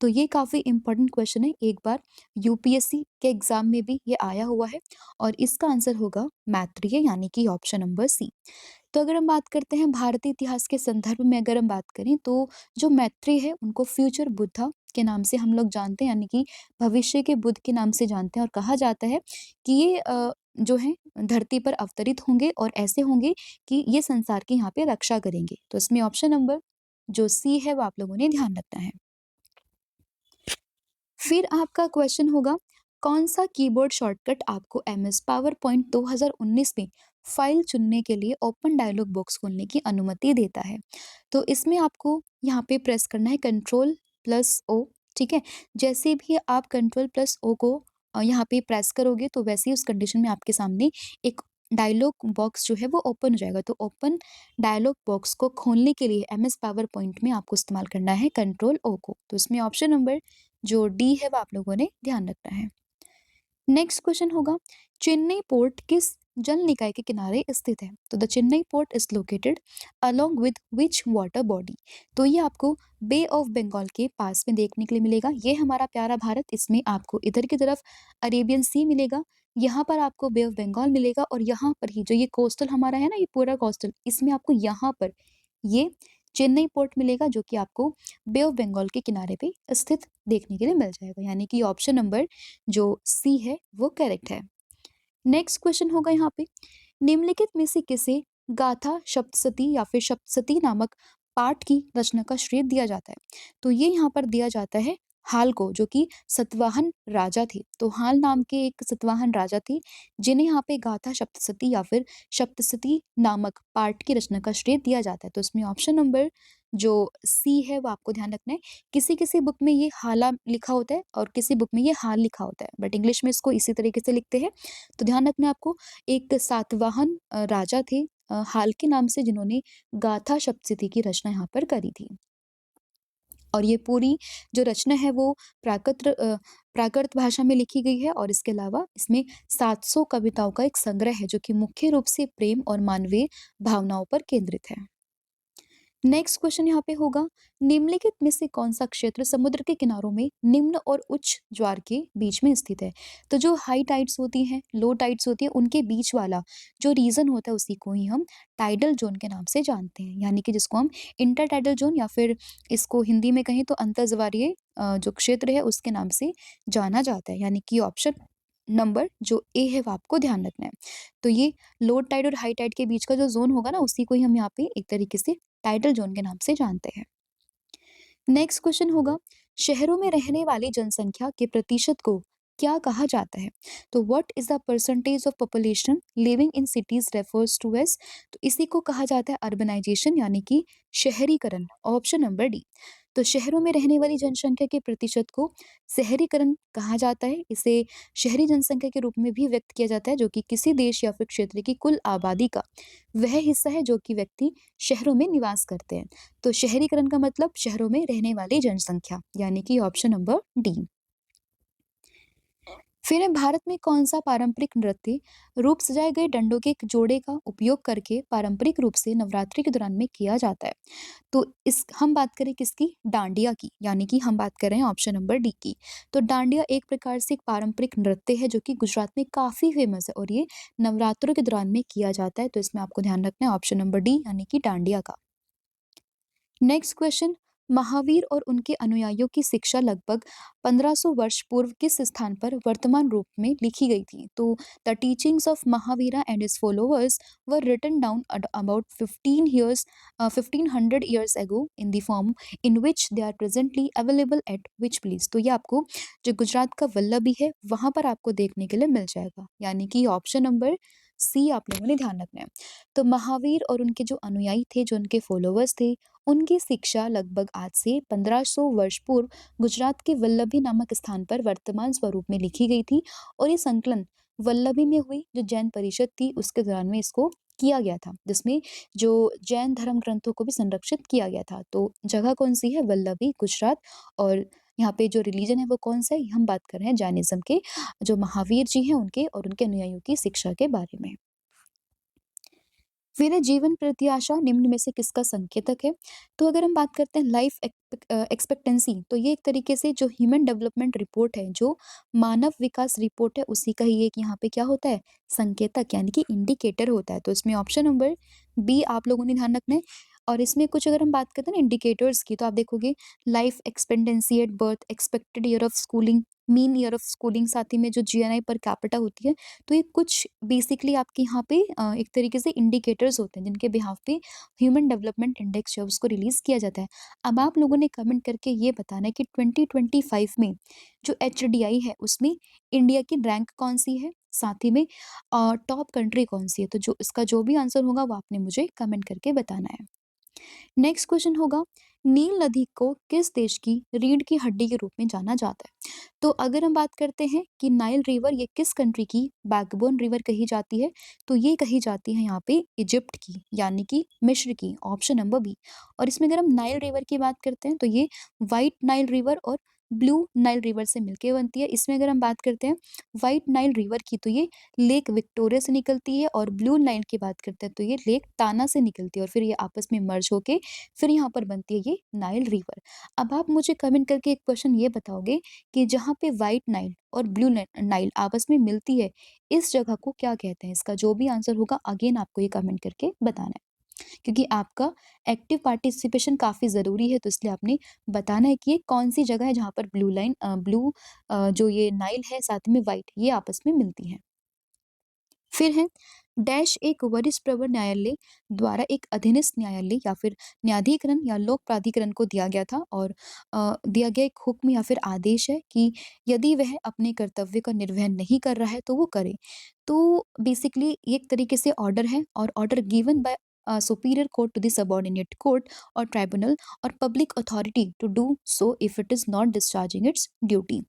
तो ये काफी इंपॉर्टेंट क्वेश्चन है, एक बार यूपीएससी के एग्जाम में भी ये आया हुआ है, और इसका आंसर होगा मैत्रेय, यानी कि ऑप्शन नंबर सी। तो अगर हम बात करते हैं भारतीय इतिहास के संदर्भ में, अगर हम बात करें, तो जो मैत्री है उनको फ्यूचर बुद्धा के नाम से हम लोग जानते हैं, यानी कि भविष्य के बुद्ध के नाम से जानते हैं, और कहा जाता है कि ये जो है धरती पर अवतरित होंगे, और ऐसे होंगे कि ये संसार की यहाँ पे रक्षा करेंगे। तो इसमें ऑप्शन नंबर जो सी है वो आप लोगों ने ध्यान रखना है। फिर आपका क्वेश्चन होगा, कौन सा कीबोर्ड शॉर्टकट आपको एमएस पावर पॉइंट 2019 में फाइल चुनने के लिए ओपन डायलॉग बॉक्स खोलने की अनुमति देता है? तो इसमें आपको यहाँ पे प्रेस करना है कंट्रोल प्लस ओ, ठीक है? जैसे भी आप कंट्रोल प्लस ओ को यहाँ पे प्रेस करोगे, तो वैसे ही उस कंडीशन में आपके सामने एक डायलॉग बॉक्स जो है वो ओपन हो जाएगा। तो ओपन डायलॉग बॉक्स को खोलने के लिए एमएस पावर पॉइंट में आपको इस्तेमाल करना है कंट्रोल ओ को। तो इसमें ऑप्शन नंबर जो डी है वो आप लोगों ने ध्यान रखना है। नेक्स्ट क्वेश्चन होगा, चेन्नई पोर्ट किस जल निकाय के किनारे स्थित है? तो the Chennai port is located along with which water body? तो ये आपको बे ऑफ बंगाल के पास में देखने के लिए मिलेगा। ये हमारा प्यारा भारत, इसमें आपको इधर की तरफ अरेबियन सी मिलेगा, यहाँ पर आपको बे ऑफ बंगाल मिलेगा, और यहाँ पर ही जो ये कोस्टल हमारा है ना, ये पूरा कोस्टल, इसमें आपको यहाँ पर ये चेन्नई पोर्ट मिलेगा, जो कि आपको बे ऑफ बंगाल के किनारे पे स्थित देखने के लिए मिल जाएगा। यानी कि ऑप्शन नंबर जो सी है वो करेक्ट है। नेक्स्ट क्वेश्चन होगा यहाँ पे, निम्नलिखित में से किसे गाथा सप्तशती या फिर सप्तशती नामक पाठ की रचना का श्रेय दिया जाता है? तो ये यहाँ पर दिया जाता है हाल को, जो कि सतवाहन राजा थे। तो हाल नाम के एक सतवाहन राजा थे, जिन्हें यहाँ पे गाथा सप्तशती या फिर सप्तशती नामक पाठ की रचना का श्रेय दिया जाता है। तो इसमें ऑप्शन नंबर जो सी है वो आपको ध्यान रखना है। किसी किसी बुक में ये हाला लिखा होता है और किसी बुक में ये हाल लिखा होता है, बट इंग्लिश में इसको इसी तरीके से लिखते हैं। तो ध्यान रखना है आपको। एक सातवाहन राजा थे हाल के नाम से, जिन्होंने गाथा सप्तशती की रचना यहाँ पर करी थी। और ये पूरी जो रचना है वो प्राकृत भाषा में लिखी गई है, और इसके अलावा इसमें 700 कविताओं का एक संग्रह है, जो कि मुख्य रूप से प्रेम और मानवीय भावनाओं पर केंद्रित है। नेक्स्ट क्वेश्चन यहाँ पे होगा, निम्नलिखित में से कौन सा क्षेत्र समुद्र के किनारों में निम्न और उच्च ज्वार के बीच में स्थित है? तो जो हाई टाइड्स होती हैं, लो टाइड्स होती है, उनके बीच वाला जो रीजन होता है उसी को ही हम टाइडल जोन के नाम से जानते हैं। यानी कि जिसको हम इंटर टाइडल जोन या फिर इसको हिंदी में कहें तो अंतर्ज्वारीय जो क्षेत्र है उसके नाम से जाना जाता है। यानी कि ऑप्शन नंबर जो ए है वो आपको ध्यान रखना है। तो ये लो टाइड और हाई टाइड के बीच का जो जोन होगा ना, उसी को ही हम यहाँ पे एक तरीके से टाइडल जोन के नाम से जानते हैं। नेक्स्ट क्वेश्चन होगा, शहरों में रहने वाली जनसंख्या के प्रतिशत को क्या कहा जाता है? तो what is the percentage of population living in cities refers to as? तो इसी को कहा जाता है अर्बनाइजेशन, यानी कि शहरीकरण। Option number D. तो शहरों में रहने वाली जनसंख्या के प्रतिशत को शहरीकरण कहा जाता है। इसे शहरी जनसंख्या के रूप में भी व्यक्त किया जाता है, जो कि किसी देश या फिर क्षेत्र की कुल आबादी का वह हिस्सा है जो कि व्यक्ति शहरों में निवास करते हैं। तो शहरीकरण का मतलब शहरों में रहने वाली जनसंख्या, यानी कि ऑप्शन नंबर डी। फिर है, भारत में कौन सा पारंपरिक नृत्य रूप सजाए गए डंडों के एक जोड़े का उपयोग करके पारंपरिक रूप से नवरात्रि के दौरान में किया जाता है? तो इस हम बात करें किसकी? डांडिया की। यानी कि हम बात कर रहे हैं ऑप्शन नंबर डी की। तो डांडिया एक प्रकार से एक पारंपरिक नृत्य है, जो कि गुजरात में काफी फेमस है, और ये नवरात्रों के दौरान में किया जाता है। तो इसमें आपको ध्यान रखना है ऑप्शन नंबर डी, यानी कि डांडिया का। नेक्स्ट क्वेश्चन, महावीर और उनके अनुयायियों की शिक्षा लगभग 1500 वर्ष पूर्व किस स्थान पर वर्तमान रूप में लिखी गई थी? तो the teachings of Mahavira and his followers were written down about 1500 years ago in the form in which they are presently available at which place? तो ये आपको जो गुजरात का वल्लभी है वहां पर आपको देखने के लिए मिल जाएगा। यानी कि ऑप्शन नंबर सी आप लोगों ने ध्यान रखना है। तो महावीर और उनके जो अनुयायी थे, जो उनके फॉलोअर्स थे, उनकी शिक्षा लगभग आज से 1500 वर्ष पूर्व गुजरात के वल्लभी नामक स्थान पर वर्तमान स्वरूप में लिखी गई थी, और ये संकलन वल्लभी में हुई जो जैन परिषद थी उसके दौरान में इसको किया गया था, जिसमें जो जैन धर्म ग्रंथों को भी संरक्षित किया गया था। तो जगह कौन सी है? वल्लभी, गुजरात। और यहाँ पे जो रिलीजन है वो कौन सा है? हम बात कर रहे हैं जैनिज्म के, जो महावीर जी हैं उनके और उनके अनुयायियों की शिक्षा के बारे में। फिर है, जीवन प्रत्याशा निम्न में से किसका संकेतक है? तो अगर हम बात करते हैं लाइफ एक्सपेक्टेंसी, तो ये एक तरीके से जो ह्यूमन डेवलपमेंट रिपोर्ट है, जो मानव विकास रिपोर्ट है, उसी का ही एक यहाँ पे क्या होता है? संकेतक, यानी कि इंडिकेटर होता है। तो इसमें ऑप्शन नंबर बी आप लोगों ने ध्यान रखना है। और इसमें कुछ अगर हम बात करते हैं ना इंडिकेटर्स की, तो आप देखोगे life expectancy at birth, expected year of schooling, mean year of schooling, साथ ही में जो जीएनआई पर कैपिटा होती है। तो ये कुछ बेसिकली आपके यहाँ पे एक तरीके से इंडिकेटर्स होते हैं, जिनके बिहाफ पे ह्यूमन डेवलपमेंट इंडेक्स जो है उसको रिलीज किया जाता है। अब आप लोगों ने कमेंट करके ये बताना है कि 2025 में जो एचडीआई है उसमें इंडिया की रैंक कौन सी है, साथ ही में टॉप कंट्री कौन सी है। तो जो इसका जो भी आंसर होगा वो आपने मुझे कमेंट करके बताना है। नेक्स्ट क्वेश्चन होगा, नील नदी को किस देश की रीढ़ की हड्डी के रूप में जाना जाता है? तो अगर हम बात करते हैं कि नाइल रिवर ये किस कंट्री की बैकबोन रिवर कही जाती है, तो ये कही जाती है यहाँ पे इजिप्ट की, यानी कि मिस्र की, ऑप्शन नंबर बी। और इसमें अगर हम नाइल रिवर की बात करते हैं तो ये व्हाइट नाइल रिवर और ब्लू नाइल रिवर से मिलके बनती है। इसमें अगर हम बात करते हैं व्हाइट नाइल रिवर की, तो ये लेक विक्टोरिया से निकलती है, और ब्लू नाइल की बात करते हैं तो ये लेक टाना से निकलती है, और फिर ये आपस में मर्ज होके फिर यहाँ पर बनती है ये नाइल रिवर। अब आप मुझे कमेंट करके एक क्वेश्चन ये बताओगे कि जहाँ पे व्हाइट नाइल और ब्लू नाइल आपस में मिलती है, इस जगह को क्या कहते हैं? इसका जो भी आंसर होगा अगेन आपको ये कमेंट करके बताना है, क्योंकि आपका एक्टिव पार्टिसिपेशन काफ़ी ज़रूरी है, तो इसलिए आपने बताना है कि ये कौन-सी जगह है जहाँ पर ब्लू जो ये नाइल है साथ में व्हाइट ये आपस में मिलती हैं। फिर है डैश एक वरिष्ठ प्रवर न्यायालय द्वारा एक अधीनस्थ न्यायालय या फिर न्यायाधिकरण या लोक प्राधिकरण को दिया गया था, और दिया गया एक हुक्म या फिर आदेश है कि यदि वह अपने कर्तव्य का निर्वहन नहीं कर रहा है तो वो करे। तो बेसिकली ये एक तरीके से ऑर्डर है, और order given by superior court to the subordinate court और ट्राइब्यूनल और public authority to do so if it is not discharging its duty.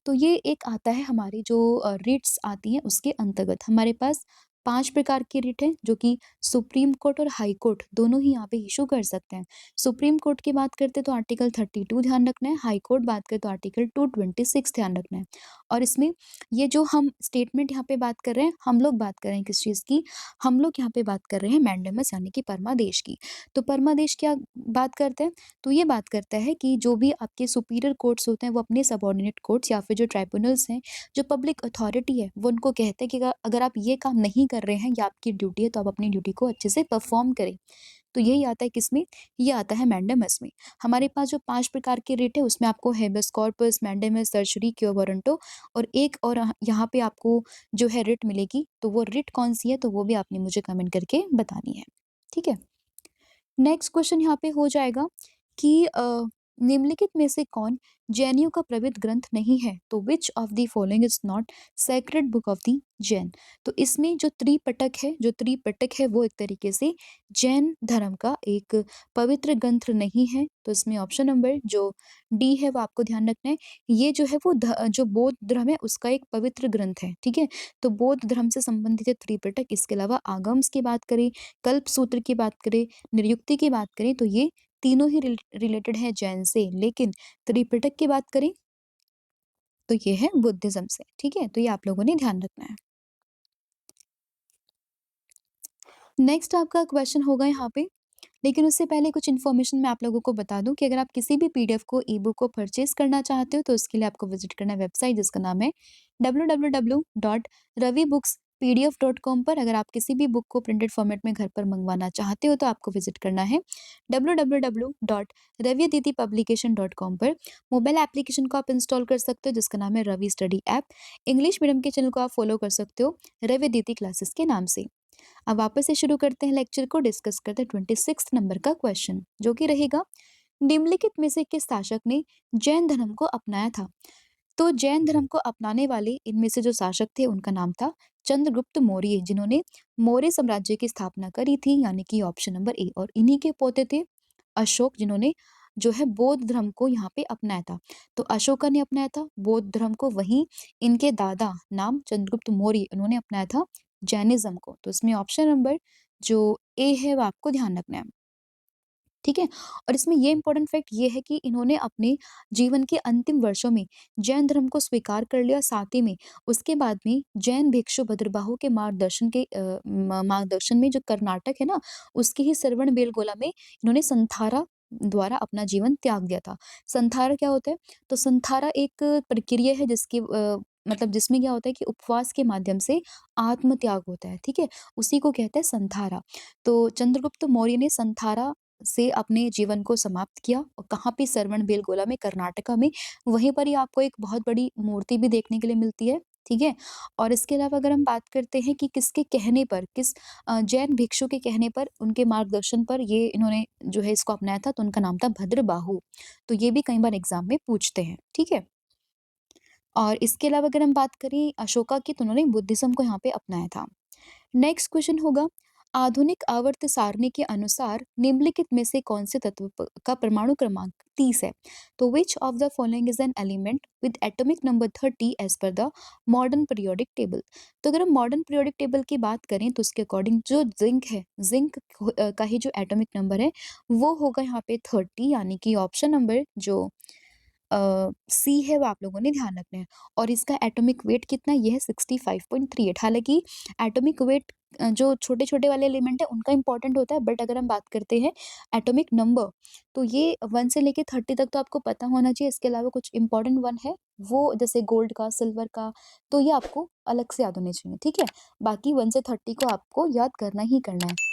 तो ये एक आता है हमारी जो रिट्स आती हैं उसके अंतर्गत। हमारे पास 5 प्रकार की रिट हैं जो कि सुप्रीम कोर्ट और हाई कोर्ट दोनों ही यहाँ पे इश्यू कर सकते हैं। सुप्रीम कोर्ट की बात करते हैं तो आर्टिकल 32 ध्यान रखना है, हाई कोर्ट बात करें तो आर्टिकल 226 ध्यान रखना है। और इसमें ये जो हम स्टेटमेंट यहाँ पे बात कर रहे हैं, हम लोग बात कर रहे हैं किस चीज़ की? हम लोग यहाँ पे बात कर रहे हैं मैंडेमस यानी कि परमादेश की। तो परमादेश क्या बात करते हैं? तो ये बात करता है कि जो भी आपके सुपीरियर कोर्ट्स होते हैं वो अपने सबऑर्डिनेट कोर्ट्स या फिर जो ट्राइब्यूनल्स हैं, जो पब्लिक अथॉरिटी है, वो उनको कहते हैं कि अगर आप ये काम नहीं कर रहे हैं, ये आपकी ड्यूटी है, तो आप अपनी ड्यूटी को अच्छे से परफॉर्म करें। तो यही आता है किसमें? ये आता है मैंडेमस में। हमारे पास जो 5 प्रकार के रिट है उसमें आपको हेबेस कॉर्पस, मैंडेमस, सर्चरी, क्यो वारंटो और एक और यहाँ पे आपको जो है रिट मिलेगी, तो वो रिट कौन-सी है? तो वो भी आपने मुझे कमेंट करके बतानी है। ठीक है? नेक्स्ट क्वेश्चन यहाँ पे हो जाएगा कि निम्नलिखित में से कौन जैनियों का प्रवित ग्रंथ नहीं है? तो which of the following is not sacred book of the Jain? तो इसमें जो त्रिपिटक है वो एक तरीके से जैन धर्म का एक पवित्र ग्रंथ नहीं है। तो इसमें ऑप्शन नंबर जो डी है वो आपको ध्यान रखना है। ये जो है वो जो बौद्ध धर्म है उसका एक पवित्र ग्रंथ है, ठीक है? तो बौद्ध धर्म से संबंधित है त्रिपिटक। इसके अलावा आगम्स की बात करें, कल्प सूत्र की बात करें, निरुक्ति की बात करें, तो ये तीनों ही रिलेटेड है जैन से। लेकिन त्रिपिटक की बात करें तो ये है बुद्धिज्म से, ठीक है? तो ये आप लोगों ने ध्यान रखना है। नेक्स्ट आपका क्वेश्चन होगा यहाँ पे, लेकिन उससे पहले कुछ इन्फॉर्मेशन मैं आप लोगों को बता दूं कि अगर आप किसी भी पीडीएफ को ई बुक को परचेज करना चाहते हो तो उसके लिए आपको विजिट करना है वेबसाइट जिसका नाम है www.ravibooks.pdf.com पर। अगर आप किसी भी बुक को प्रिंटेड फॉर्मेट में घर पर मंगवाना चाहते हो तो आपको विजिट करना है www.ravyaditipublication.com पर। मोबाइल एप्लीकेशन को आप इंस्टॉल कर सकते हो जिसका नाम है Ravi study app. English medium के चैनल को आप फॉलो कर सकते हो रवि दीदी क्लासेस के नाम से। अब वापस से शुरू करते हैं लेक्चर को, डिस्कस करते हैं 26 नंबर का क्वेश्चन जो कि रहेगा निम्नलिखित में से किस शासक ने जैन धर्म को अपनाया था? तो जैन धर्म को अपनाने वाले इनमें से जो शासक थे उनका नाम था चंद्रगुप्त मौर्य, जिन्होंने मौर्य साम्राज्य की स्थापना करी थी, यानी कि ऑप्शन नंबर ए। और इन्हीं के पोते थे अशोक, जिन्होंने जो है बौद्ध धर्म को यहाँ पे अपनाया था। तो अशोका ने अपनाया था बौद्ध धर्म को, वहीं इनके दादा नाम चंद्रगुप्त मौर्य, उन्होंने अपनाया था जैनिज्म को। तो इसमें ऑप्शन नंबर जो ए है वो आपको ध्यान रखना है। ठीक है? और इसमें ये इम्पोर्टेंट फैक्ट ये है कि इन्होंने अपने जीवन के अंतिम वर्षों में जैन धर्म को स्वीकार कर लिया, साथ ही में उसके बाद में जैन भिक्षु भद्रबाहु के मार्गदर्शन में जो कर्नाटक है ना, उसके ही श्रवणबेलगोला में इन्होंने संथारा द्वारा अपना जीवन त्याग दिया था। संथारा क्या होता है? तो संथारा एक प्रक्रिया है जिसकी मतलब जिसमें क्या होता है कि उपवास के माध्यम से आत्म त्याग होता है, ठीक है? उसी को कहते हैं संथारा। तो चंद्रगुप्त मौर्य ने संथारा से अपने जीवन को समाप्त किया, और कहाँ पे श्रवणबेलगोला में, कर्नाटका में। वहीं पर ही आपको एक बहुत बड़ी मूर्ति भी देखने के लिए मिलती है, ठीक है? और इसके अलावा अगर हम बात करते हैं कि किसके कहने पर, जैन भिक्षु के कहने पर, उनके मार्गदर्शन पर ये इन्होंने जो है इसको अपनाया था, तो उनका नाम था भद्रबाहु। तो ये भी कई बार एग्ज़ाम में पूछते हैं, ठीक है? और इसके अलावा अगर हम बात करें अशोका की, तो उन्होंने बुद्धिज़्म को यहाँ पे अपनाया था। नेक्स्ट क्वेश्चन होगा, आधुनिक आवर्त सारणी के अनुसार निम्नलिखित में से कौन से तत्व का परमाणु क्रमांक 30 है? तो which of the following is an element with atomic number 30 as per the modern periodic table. तो अगर हम मॉडर्न पीरियोडिक टेबल की बात करें तो उसके अकॉर्डिंग जो जिंक है, जिंक का ही जो एटॉमिक नंबर है वो होगा यहाँ पे 30, यानी कि ऑप्शन नंबर जो सी है वो आप लोगों ने ध्यान रखना है। और इसका एटॉमिक वेट कितना है? ये है 65.38। हालाँकि एटॉमिक वेट जो छोटे-छोटे वाले एलिमेंट है उनका इम्पोर्टेंट होता है, बट अगर हम बात करते हैं एटॉमिक नंबर तो ये 1 से लेके 30 तक तो आपको पता होना चाहिए। इसके अलावा कुछ इम्पोर्टेंट 1 है वो जैसे गोल्ड का, सिल्वर का, तो ये आपको अलग से याद होने चाहिए, ठीक है? बाकी 1 से 30 को आपको याद करना ही करना है।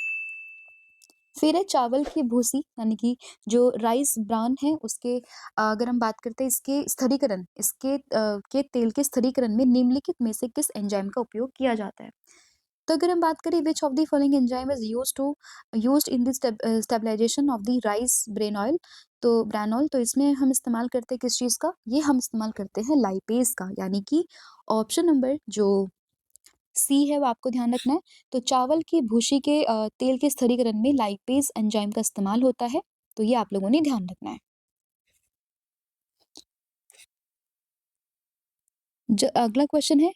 फिर है चावल की भूसी, यानी कि जो राइस ब्रान है उसके अगर हम बात करते हैं इसके स्थिरीकरण, के तेल के स्थिरीकरण में निम्नलिखित में से किस एंजाइम का उपयोग किया जाता है? तो अगर हम बात करें which of the following enzyme is used in the stabilization of the rice bran oil, तो ब्रैनॉल, तो इसमें हम इस्तेमाल करते हैं किस चीज़ का? ये हम इस्तेमाल करते हैं लाइपेज का, यानी कि ऑप्शन नंबर जो सी है वो आपको ध्यान रखना है। तो चावल की भूसी के तेल के स्थिरीकरण में लाइपेज एंजाइम का इस्तेमाल होता है, तो ये आप लोगों ने ध्यान रखना है। अगला क्वेश्चन है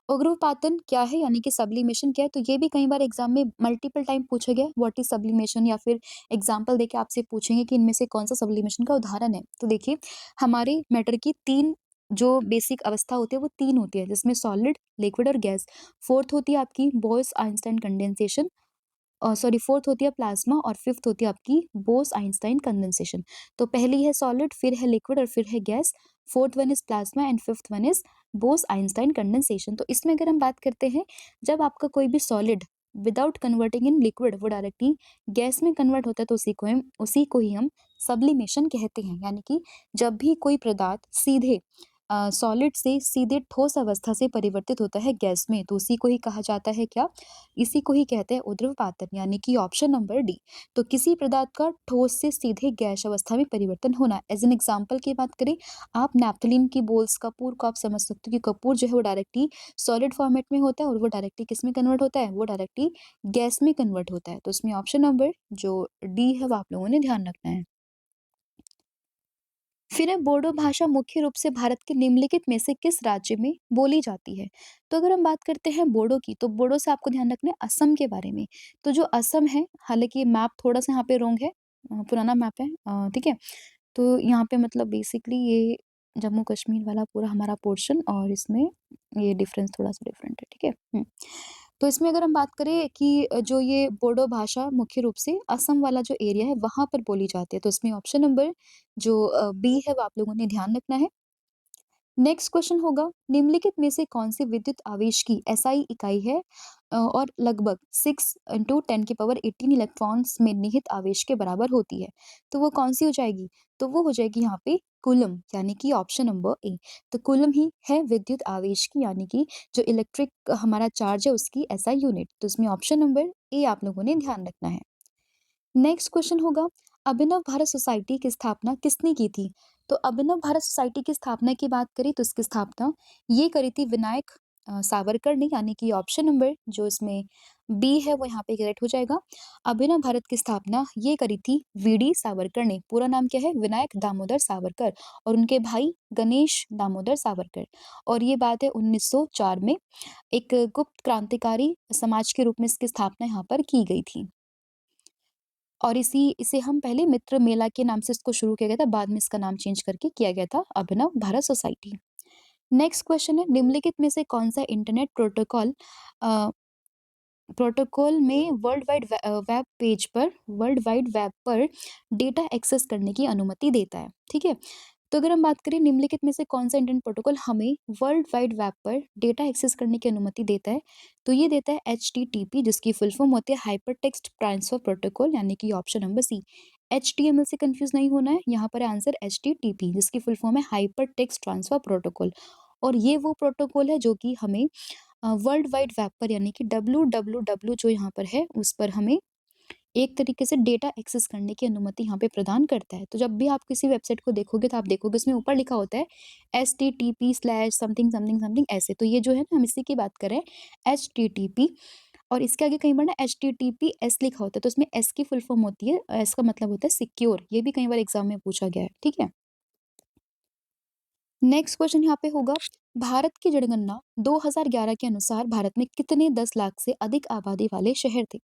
उग्रपातन क्या है, यानी कि सब्लिमेशन क्या है? तो ये भी कई बार एग्जाम में मल्टीपल टाइम पूछा गया व्हाट इज सब्लिमेशन, या फिर एग्जाम्पल देके आपसे पूछेंगे कि इनमें से कौन सा सब्लिमेशन का उदाहरण है। तो देखिए हमारे मैटर की तीन जो बेसिक अवस्था होती है वो तीन होती है, जिसमें सॉलिड, लिक्विड और गैस। फोर्थ होती है आपकी Bose Einstein condensation, sorry fourth होती है प्लाज्मा, और फिफ्थ होती है आपकी बोस आइंस्टाइन कंडेंसेशन। तो पहली है सॉलिड, फिर है लिक्विड और फिर है gas. Fourth one is plasma and fifth one is Bose Einstein condensation. तो इसमें अगर हम बात करते हैं, जब आपका कोई भी solid without converting in liquid वो डायरेक्टली गैस में कन्वर्ट होता है तो उसी को ही हम सब्लिमेशन कहते हैं। यानी कि जब भी कोई पदार्थ सीधे सॉलिड से सीधे ठोस अवस्था से परिवर्तित होता है गैस में, तो उसी को ही कहा जाता है क्या? इसी को ही कहते हैं ऊर्ध्वपातन, यानी कि ऑप्शन नंबर डी। तो किसी पदार्थ का ठोस से सीधे गैस अवस्था में परिवर्तन होना। एज एन एग्जांपल की बात करें, आप नैप्थलीन की बोल्स कपूर को आप समझ सकते हो कि कपूर जो है वो डायरेक्टली सॉलिड फॉर्मेट में होता है और वो डायरेक्टली किस में कन्वर्ट होता है? वो डायरेक्टली गैस में कन्वर्ट होता है। तो इसमें ऑप्शन नंबर जो डी है वो आप लोगों ने ध्यान रखना है। फिर है बोडो भाषा मुख्य रूप से भारत के निम्नलिखित में से किस राज्य में बोली जाती है? तो अगर हम बात करते हैं बोडो की, तो बोडो से आपको ध्यान रखना है असम के बारे में। तो जो असम है, हालांकि मैप थोड़ा सा यहाँ पे रोंग है, पुराना मैप है, ठीक है। तो यहाँ पे मतलब बेसिकली ये जम्मू कश्मीर वाला पूरा हमारा पोर्शन, और इसमें ये डिफरेंस थोड़ा सा डिफरेंट है, ठीक है। तो इसमें अगर हम बात करें कि जो ये बोडो भाषा मुख्य रूप से असम वाला जो एरिया है वहां पर बोली जाती है, तो इसमें ऑप्शन नंबर जो बी है वो आप लोगों ने ध्यान रखना है। नेक्स्ट क्वेश्चन होगा निम्नलिखित में से कौन सी विद्युत आवेश की एसआई इकाई है और लगभग 6 × 10⁻18 इलेक्ट्रॉन्स में निहित आवेश के बराबर होती है? तो वो कौन सी हो जाएगी? तो वो हो जाएगी यहाँ पे कूलम, यानी कि ऑप्शन नंबर ए। तो कूलम ही है विद्युत आवेश की, यानी कि जो इलेक्ट्रिक हमारा चार्ज है उसकी एसआई यूनिट। तो इसमें ऑप्शन नंबर ए आप लोगों ने ध्यान रखना है। नेक्स्ट क्वेश्चन होगा अभिनव भारत सोसाइटी की स्थापना किसने की थी? तो अभिनव भारत सोसाइटी की स्थापना की बात करें तो इसकी स्थापना ये करी थी विनायक सावरकर ने, यानी कि ऑप्शन नंबर जो इसमें बी है वो यहाँ पे करेक्ट हो जाएगा। अभिनव भारत की स्थापना ये करी थी वीडी सावरकर ने। पूरा नाम क्या है? विनायक दामोदर सावरकर, और उनके भाई गणेश दामोदर सावरकर। और ये बात है 1904 में एक गुप्त क्रांतिकारी समाज के रूप में इसकी स्थापना यहाँ पर की गई थी। और इसे हम पहले मित्र मेला के नाम से इसको शुरू किया गया था, बाद में इसका नाम चेंज करके किया गया था अभिनव भारत सोसाइटी। नेक्स्ट क्वेश्चन है निम्नलिखित में से कौन सा इंटरनेट प्रोटोकॉल में वर्ल्ड वाइड वेब पर डेटा एक्सेस करने की अनुमति देता है? ठीक है। तो अगर हम बात करें निम्नलिखित में से कौन सा इंटरनेट प्रोटोकॉल हमें वर्ल्ड वाइड वेब पर डेटा एक्सेस करने की अनुमति देता है? तो ये देता है HTTP, जिसकी फुल फॉर्म होती है हाइपर टेक्स्ट ट्रांसफर प्रोटोकॉल, यानी कि ऑप्शन नंबर सी। HTML से कंफ्यूज नहीं होना है, यहाँ पर आंसर HTTP जिसकी फुल फॉर्म है हाइपर टेक्स्ट ट्रांसफर प्रोटोकॉल। और ये वो प्रोटोकॉल है जो कि हमें वर्ल्ड वाइड वेब पर, यानी कि WWW जो यहाँ पर है उस पर हमें एक तरीके से डेटा एक्सेस करने की अनुमति यहाँ पे प्रदान करता है। तो जब भी आप किसी वेबसाइट को देखोगे तो आप देखोगे उसमें ऊपर लिखा होता है HTTP/ समथिंग समथिंग समथिंग ऐसे। तो ये जो है ना हम इसी की बात कर रहे हैं HTTP और इसके आगे कई बार ना एचटीटीपीएस लिखा होता है, तो इसमें एस की फुल फॉर्म होती है, एस का मतलब होता है सिक्योर। ये भी कई बार एग्जाम में पूछा गया है, ठीक है। नेक्स्ट क्वेश्चन यहाँ पे होगा, भारत की जनगणना 2011 के अनुसार भारत में कितने 10 लाख से अधिक आबादी वाले शहर थे?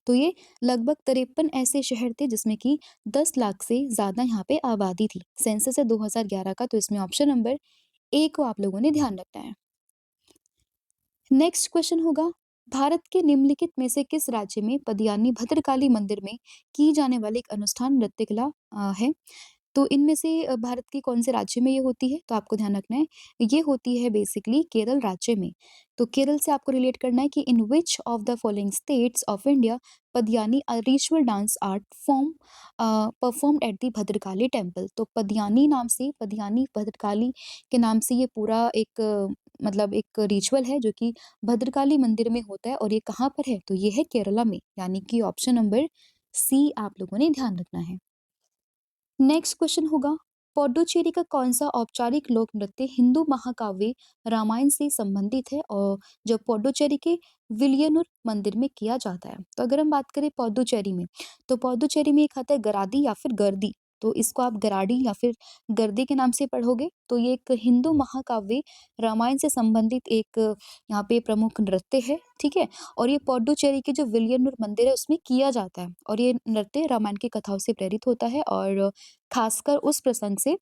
तो ये लगभग 53 ऐसे शहर थे जिसमें कि 10 लाख से ज्यादा यहाँ पे आबादी थी। सेंसस है 2011 का, तो इसमें ऑप्शन नंबर ए को आप लोगों ने ध्यान रखना है। नेक्स्ट क्वेश्चन होगा, भारत के निम्नलिखित में से किस राज्य में पदियानी भद्रकाली मंदिर में की जाने वाली एक अनुष्ठान नृत्य कला है? तो इनमें से भारत के कौन से राज्य में ये होती है? तो आपको ध्यान रखना है, ये होती है बेसिकली केरल राज्य में। तो केरल से आपको रिलेट करना है कि in which of the following states of India Padayani a ritual dance art form performed at the Bhadrakali temple. तो पदियानी नाम से, पदियानी भद्रकाली के नाम से ये पूरा एक मतलब एक रिचुअल है जो कि भद्रकाली मंदिर में होता है, और ये कहाँ पर है? तो ये है केरला में, यानी कि ऑप्शन नंबर सी आप लोगों ने ध्यान रखना है। नेक्स्ट क्वेश्चन होगा, पौडुचेरी का कौन सा औपचारिक लोक नृत्य हिंदू महाकाव्य रामायण से संबंधित है और जो पौडुचेरी के विलियनुर मंदिर में किया जाता है? तो अगर हम बात करें पौडुचेरी में, तो पौडुचेरी में एक आता है गरादी या फिर गर्दी। तो इसको आप गराडी या फिर गर्दी के नाम से पढ़ोगे। तो ये एक हिंदू महाकाव्य रामायण से संबंधित एक यहाँ पे प्रमुख नृत्य है, ठीक है। और ये पौडुचेरी के जो विलियनुर मंदिर है उसमें किया जाता है, और ये नृत्य रामायण की कथाओं से प्रेरित होता है, और खासकर उस प्रसंग से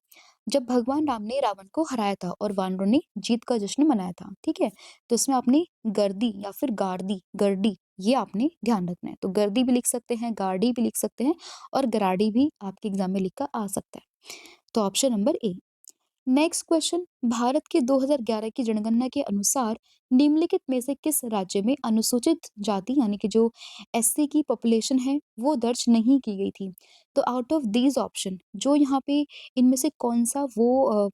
जब भगवान राम ने रावण को हराया था और वानरों ने जीत का जश्न मनाया था, ठीक है। तो इसमें आपने गर्दी या फिर गार्दी, गर्डी, ये आपने ध्यान रखना है। तो गर्दी भी लिख सकते हैं, गार्डी भी लिख सकते हैं, और गराडी भी आपके एग्जाम में लिख कर आ सकता है। तो option number A. Next question, Bharat के 2011 की जनगणना के अनुसार निम्नलिखित में से किस राज्य में अनुसूचित जाति यानी कि जो एससी की पॉपुलेशन है वो दर्ज नहीं की गई थी? तो आउट ऑफ दीज ऑप्शन, जो यहाँ पे इनमें से कौन सा वो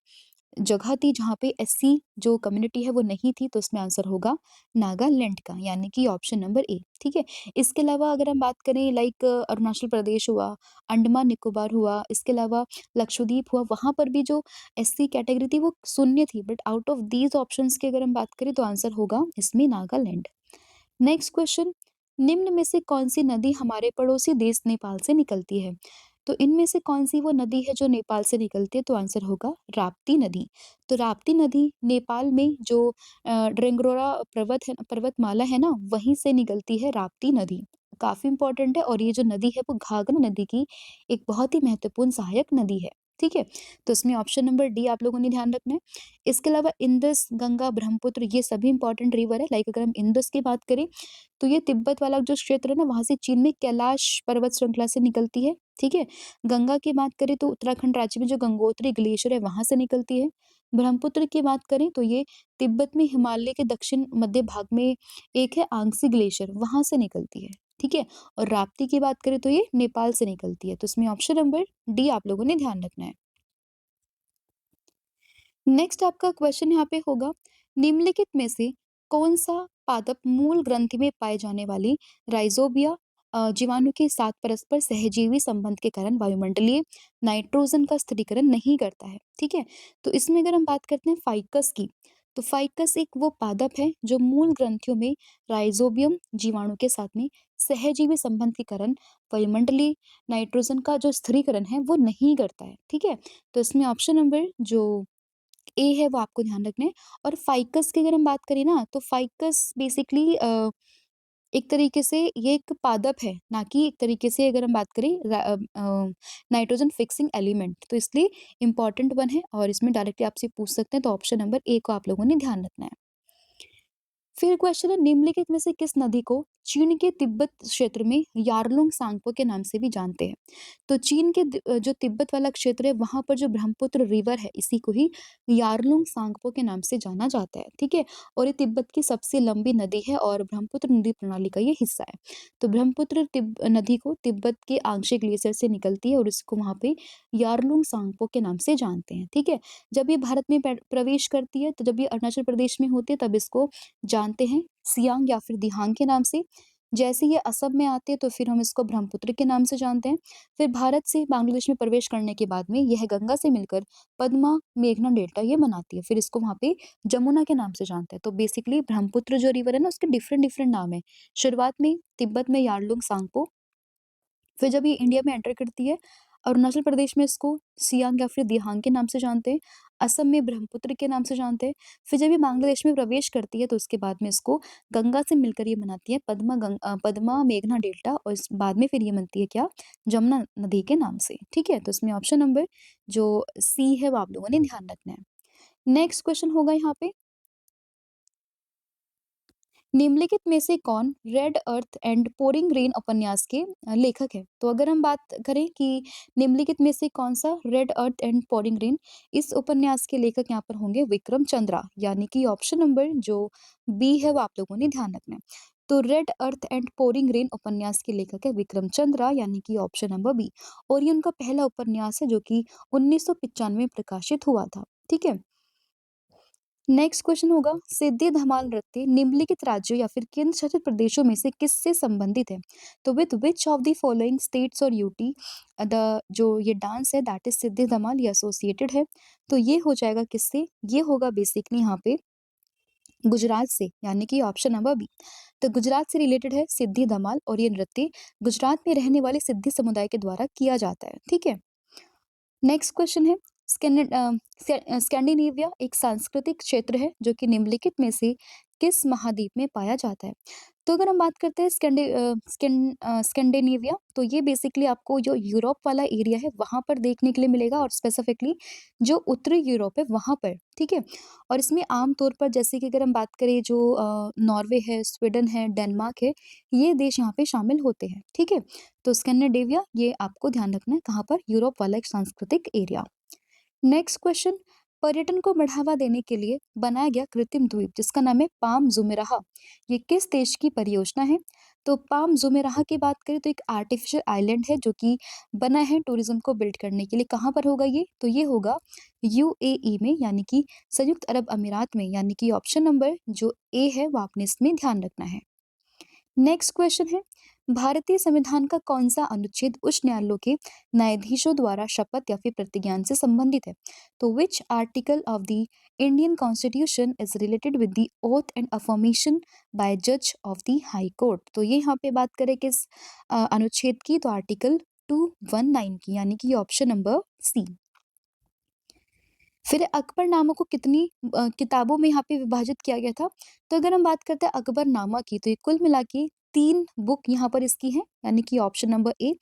जगह थी जहाँ पे एससी जो कम्युनिटी है वो नहीं थी? तो इसमें आंसर होगा नागालैंड का, यानी कि ऑप्शन नंबर ए, ठीक है। इसके अलावा अगर हम बात करें लाइक अरुणाचल प्रदेश हुआ, अंडमान निकोबार हुआ, इसके अलावा लक्षद्वीप हुआ, वहां पर भी जो एससी कैटेगरी थी वो शून्य थी। But out of these options की अगर हम बात करें तो आंसर होगा इसमें नागालैंड। नेक्स्ट क्वेश्चन, निम्न में से कौन सी नदी हमारे पड़ोसी देश नेपाल से निकलती है? तो इनमें से कौन सी वो नदी है जो नेपाल से निकलती है? तो आंसर होगा राप्ती नदी। तो राप्ती नदी नेपाल में जो ड्रेंगरोरा पर्वतमाला है ना, वहीं से निकलती है राप्ती नदी। काफी इंपॉर्टेंट है, और ये जो नदी है वो घाघरा नदी की एक बहुत ही महत्वपूर्ण सहायक नदी है, ठीक है। तो इसमें ऑप्शन नंबर डी आप लोगों ने ध्यान रखना है। इसके अलावा इंदस, गंगा, ब्रह्मपुत्र, ये सभी इंपॉर्टेंट रिवर है। लाइक अगर हम इंदस की बात करें तो ये तिब्बत वाला जो क्षेत्र है ना, वहां से चीन में कैलाश पर्वत श्रृंखला से निकलती है, ठीक है। गंगा की बात करें तो उत्तराखंड राज्य में जो गंगोत्री ग्लेशियर है वहां से निकलती है। ब्रह्मपुत्र की बात करें तो ये तिब्बत में हिमालय के दक्षिण मध्य भाग में एक है आंगसी ग्लेशियर, वहां से निकलती है, ठीक है। और राप्ती की बात करें तो ये नेपाल से निकलती है। तो इसमें ऑप्शन नंबर डी आप लोगों ने ध्यान रखना है। नेक्स्ट आपका क्वेश्चन यहाँ पे होगा, निम्नलिखित में से कौन सा पादप मूल ग्रंथि में पाए जाने वाली राइजोबिया जीवाणु के साथ परस्पर सहजीवी संबंध के कारण वायुमंडलीय नाइट्रोजन का स्थिरीकरण नहीं करता है, ठीक है। तो इसमें अगर हम बात करते हैं फाइकस की, तो फाइकस एक वो पादप है जो मूल ग्रंथियों में राइजोबियम जीवाणु के साथ में सहजीवी संबंध के कारण वायुमंडलीय नाइट्रोजन का जो स्थिरीकरण है वो नहीं करता है, ठीक है। तो इसमें ऑप्शन नंबर जो ए है वो आपको ध्यान रखना है। और फाइकस की अगर हम बात करें ना, तो फाइकस बेसिकली एक तरीके से ये एक पादप है, ना कि एक तरीके से अगर हम बात करें नाइट्रोजन फिक्सिंग एलिमेंट। तो इसलिए इंपॉर्टेंट वन है, और इसमें डायरेक्टली आपसे पूछ सकते हैं। तो ऑप्शन नंबर ए को आप लोगों ने ध्यान रखना है। फिर क्वेश्चन है, निम्नलिखित में से किस नदी को चीन के तिब्बत क्षेत्र में यारलुंग सांगपो के नाम से भी जानते हैं? तो चीन के जो तिब्बत वाला क्षेत्र है वहां पर जो ब्रह्मपुत्र रिवर है इसी को ही यारलुंग सांगपो के नाम से जाना जाता है, ठीक है। और ये तिब्बत की सबसे लंबी नदी है और ब्रह्मपुत्र नदी प्रणाली का ये हिस्सा है। तो ब्रह्मपुत्र नदी को तिब्बत के आंशिक ग्लेशियर से निकलती है, और इसको वहां पे यारलुंग सांगपो के नाम से जानते हैं, ठीक है। जब ये भारत में प्रवेश करती है, तो जब ये अरुणाचल प्रदेश में होती है तब इसको जानते हैं सियांग या फिर दिहांग के नाम से। जैसे ये असम में आते हैं तो फिर हम इसको ब्रह्मपुत्र के नाम से जानते हैं। फिर भारत से बांग्लादेश में प्रवेश करने के बाद में यह गंगा से मिलकर पद्मा मेघना डेल्टा ये बनाती है। फिर इसको वहाँ पे जमुना के नाम से जानते हैं। तो बेसिकली ब्रह्मपुत्र जो रिवर है ना उसके डिफरेंट डिफरेंट नाम है। शुरुआत में तिब्बत में यारलुंग सांगपो, फिर जब ये इंडिया में एंटर करती है, अरुणाचल प्रदेश में इसको सियांग या फिर दिहांग के नाम से जानते हैं, असम में ब्रह्मपुत्र के नाम से जानते हैं, फिर जब ये बांग्लादेश में प्रवेश करती है तो उसके बाद में इसको गंगा से मिलकर ये बनाती है पद्मा मेघना डेल्टा और इस बाद में फिर ये बनती है क्या? जमुना नदी के नाम से, ठीक है? तो इसमें ऑप्शन नंबर जो सी है वो आप लोगों ने ध्यान रखना है। नेक्स्ट क्वेश्चन होगा यहाँ पे निम्नलिखित में से कौन red earth and pouring rain उपन्यास के लेखक है? तो अगर हम बात करें कि निम्नलिखित में से कौन सा red earth and pouring rain, इस उपन्यास के लेखक यहाँ पर होंगे विक्रम चंद्रा, यानी कि ऑप्शन नंबर जो बी है वो आप लोगों ने ध्यान रखना है। तो red earth and pouring rain उपन्यास के लेखक है विक्रम चंद्रा, यानी कि ऑप्शन नंबर बी। और ये उनका पहला उपन्यास है जो कि 1995 में प्रकाशित हुआ था। ठीक है। नेक्स्ट क्वेश्चन होगा सिद्धि धमाल नृत्य निम्नलिखित राज्यों या फिर केंद्र शासित प्रदेशों में से किससे संबंधित है? तो with which of the following states और यूटी द जो ये डांस है दैट इज सिद्धि धमाल ये एसोसिएटेड है। तो ये हो जाएगा किससे? ये होगा बेसिकली यहाँ पे गुजरात से, यानी कि ऑप्शन नंबर बी। तो गुजरात से रिलेटेड है सिद्धि धमाल और ये नृत्य गुजरात में रहने वाले सिद्धि समुदाय के द्वारा किया जाता है। ठीक है। नेक्स्ट क्वेश्चन है स्कैंडिनेविया एक सांस्कृतिक क्षेत्र है जो कि निम्नलिखित में से किस महाद्वीप में पाया जाता है? तो अगर हम बात करते हैं स्कैंडिनेविया तो ये बेसिकली आपको जो यूरोप वाला एरिया है वहां पर देखने के लिए मिलेगा और स्पेसिफिकली जो उत्तरी यूरोप है वहां पर। ठीक है। और इसमें आमतौर पर जैसे कि अगर हम बात करें जो नॉर्वे है, स्वीडन है, डेनमार्क है, ये देश यहाँ पे शामिल होते हैं। ठीक है। तो स्कैंडिनेविया ये आपको ध्यान रखना है कहाँ पर? यूरोप वाला एक सांस्कृतिक एरिया। नेक्स्ट क्वेश्चन पर्यटन को बढ़ावा देने के लिए बनाया गया कृत्रिम द्वीप जिसका नाम है पाम जुमेराह, ये किस देश की परियोजना है? तो पाम जुमेराह की बात करें तो एक आर्टिफिशियल आइलैंड है जो कि बना है टूरिज्म को बिल्ड करने के लिए। कहाँ पर होगा ये? तो ये होगा यूएई में, यानी कि संयुक्त अरब अमीरात में, यानी कि ऑप्शन नंबर जो ए है वो आपने इसमें ध्यान रखना है। नेक्स्ट क्वेश्चन है भारतीय संविधान का कौन सा अनुच्छेद उच्च न्यायालयों के न्यायाधीशों द्वारा शपथ या फिर प्रतिज्ञान से संबंधित है? तो which article of the Indian constitution is related with the oath and affirmation by जज ऑफ द हाई कोर्ट? तो ये यहाँ पे बात करें किस अनुच्छेद की? तो आर्टिकल 219 की, यानी कि ऑप्शन नंबर सी। फिर अकबरनामा को कितनी किताबों में यहाँ पे विभाजित किया गया था? तो अगर हम बात करते हैं अकबरनामा की तो ये कुल मिला के 3 बुक यहाँ पर इसकी हैं, यानी कि ऑप्शन नंबर ए।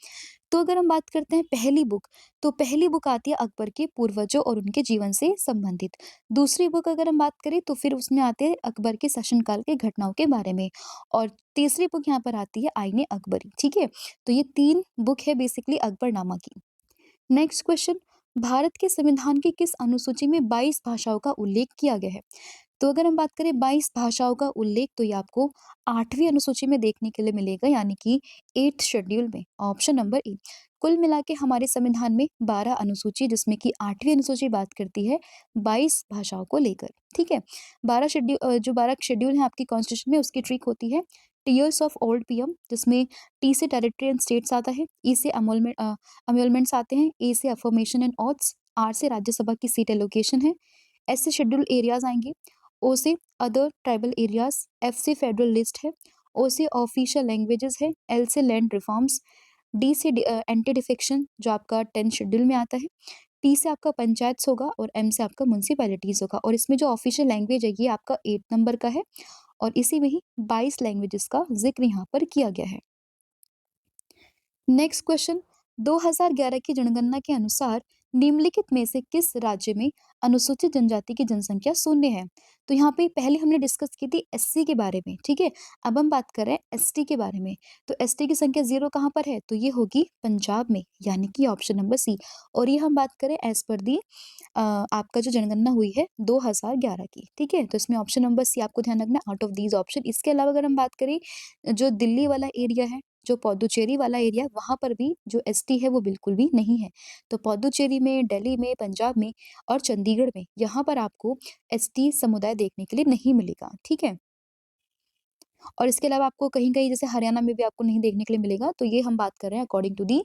तो अगर हम बात करते हैं पहली बुक, तो पहली बुक आती है अकबर के पूर्वजों और उनके जीवन से संबंधित। दूसरी बुक अगर हम बात करें तो फिर उसमें आते हैं अकबर के शासनकाल के घटनाओं के बारे में और तीसरी बुक यहाँ पर आती है आईने अकबरी। ठीक है। तो ये 3 बुक है बेसिकली अकबरनामा की। नेक्स्ट क्वेश्चन भारत के संविधान की किस अनुसूची में 22 भाषाओं का उल्लेख किया गया है? तो अगर हम बात करें 22 भाषाओं का उल्लेख तो ये आपको 8वीं अनुसूची में देखने के लिए मिलेगा, यानी कि 8th शेड्यूल में, ऑप्शन नंबर ए। कुल मिला के हमारे संविधान में 12 अनुसूची जिसमें कि 8वीं अनुसूची बात करती है 22 भाषाओं को लेकर। ठीक है। 12 शेड्यूल जो 12 शेड्यूल है आपकी कॉन्स्टिट्यूशन में उसकी ट्रिक होती है टीयर्स ऑफ ओल्ड पीएम जिसमें टी से टेरिटरी एंड स्टेट्स आता है, ई से अमोलमेंट्स आते हैं, ए से अफर्मेशन एंड ऑथ्स, आर से राज्यसभा की सीट एलोकेशन है, एस से शेड्यूल एरियाज आएंगे, ओ से अदर ट्राइबल एरियाज, एफ से फेडरल लिस्ट है, ओ से ऑफिशियल लैंग्वेजेस है, एल से लैंड रिफॉर्म्स, डी से एंटी डिफेक्शन जो आपका 10 शेड्यूल में आता है, पी से आपका पंचायत होगा और एम से आपका म्यूनसिपैलिटीज होगा। और इसमें जो ऑफिशियल लैंग्वेज है ये आपका 8 नंबर का है और इसी में ही 22 लैंग्वेजेस का जिक्र यहाँ पर किया गया है। नेक्स्ट क्वेश्चन 2011 की जनगणना के अनुसार निम्नलिखित में से किस राज्य में अनुसूचित जनजाति की जनसंख्या शून्य है? तो यहाँ पे पहले हमने डिस्कस की थी एससी के बारे में। ठीक है। अब हम बात कर रहे हैं एसटी के बारे में। तो एसटी की संख्या 0 कहाँ पर है? तो ये होगी पंजाब में, यानी कि ऑप्शन नंबर सी। और ये हम बात करें एज पर दी आपका जो जनगणना हुई है 2011 की। ठीक है। तो इसमें ऑप्शन नंबर सी आपको ध्यान रखना आउट ऑफ दीज ऑप्शन। इसके अलावा अगर हम बात करें जो दिल्ली वाला एरिया है, जो पौडुचेरी वाला एरिया वहां पर भी जो एसटी है वो बिल्कुल भी नहीं है। तो पौडुचेरी में, दिल्ली में, पंजाब में और चंडीगढ़ में यहाँ पर आपको एसटी समुदाय देखने के लिए नहीं मिलेगा। ठीक है। और इसके अलावा आपको कहीं-कहीं जैसे हरियाणा में भी आपको नहीं देखने के लिए मिलेगा, तो ये हम बात कर रहे हैं according to the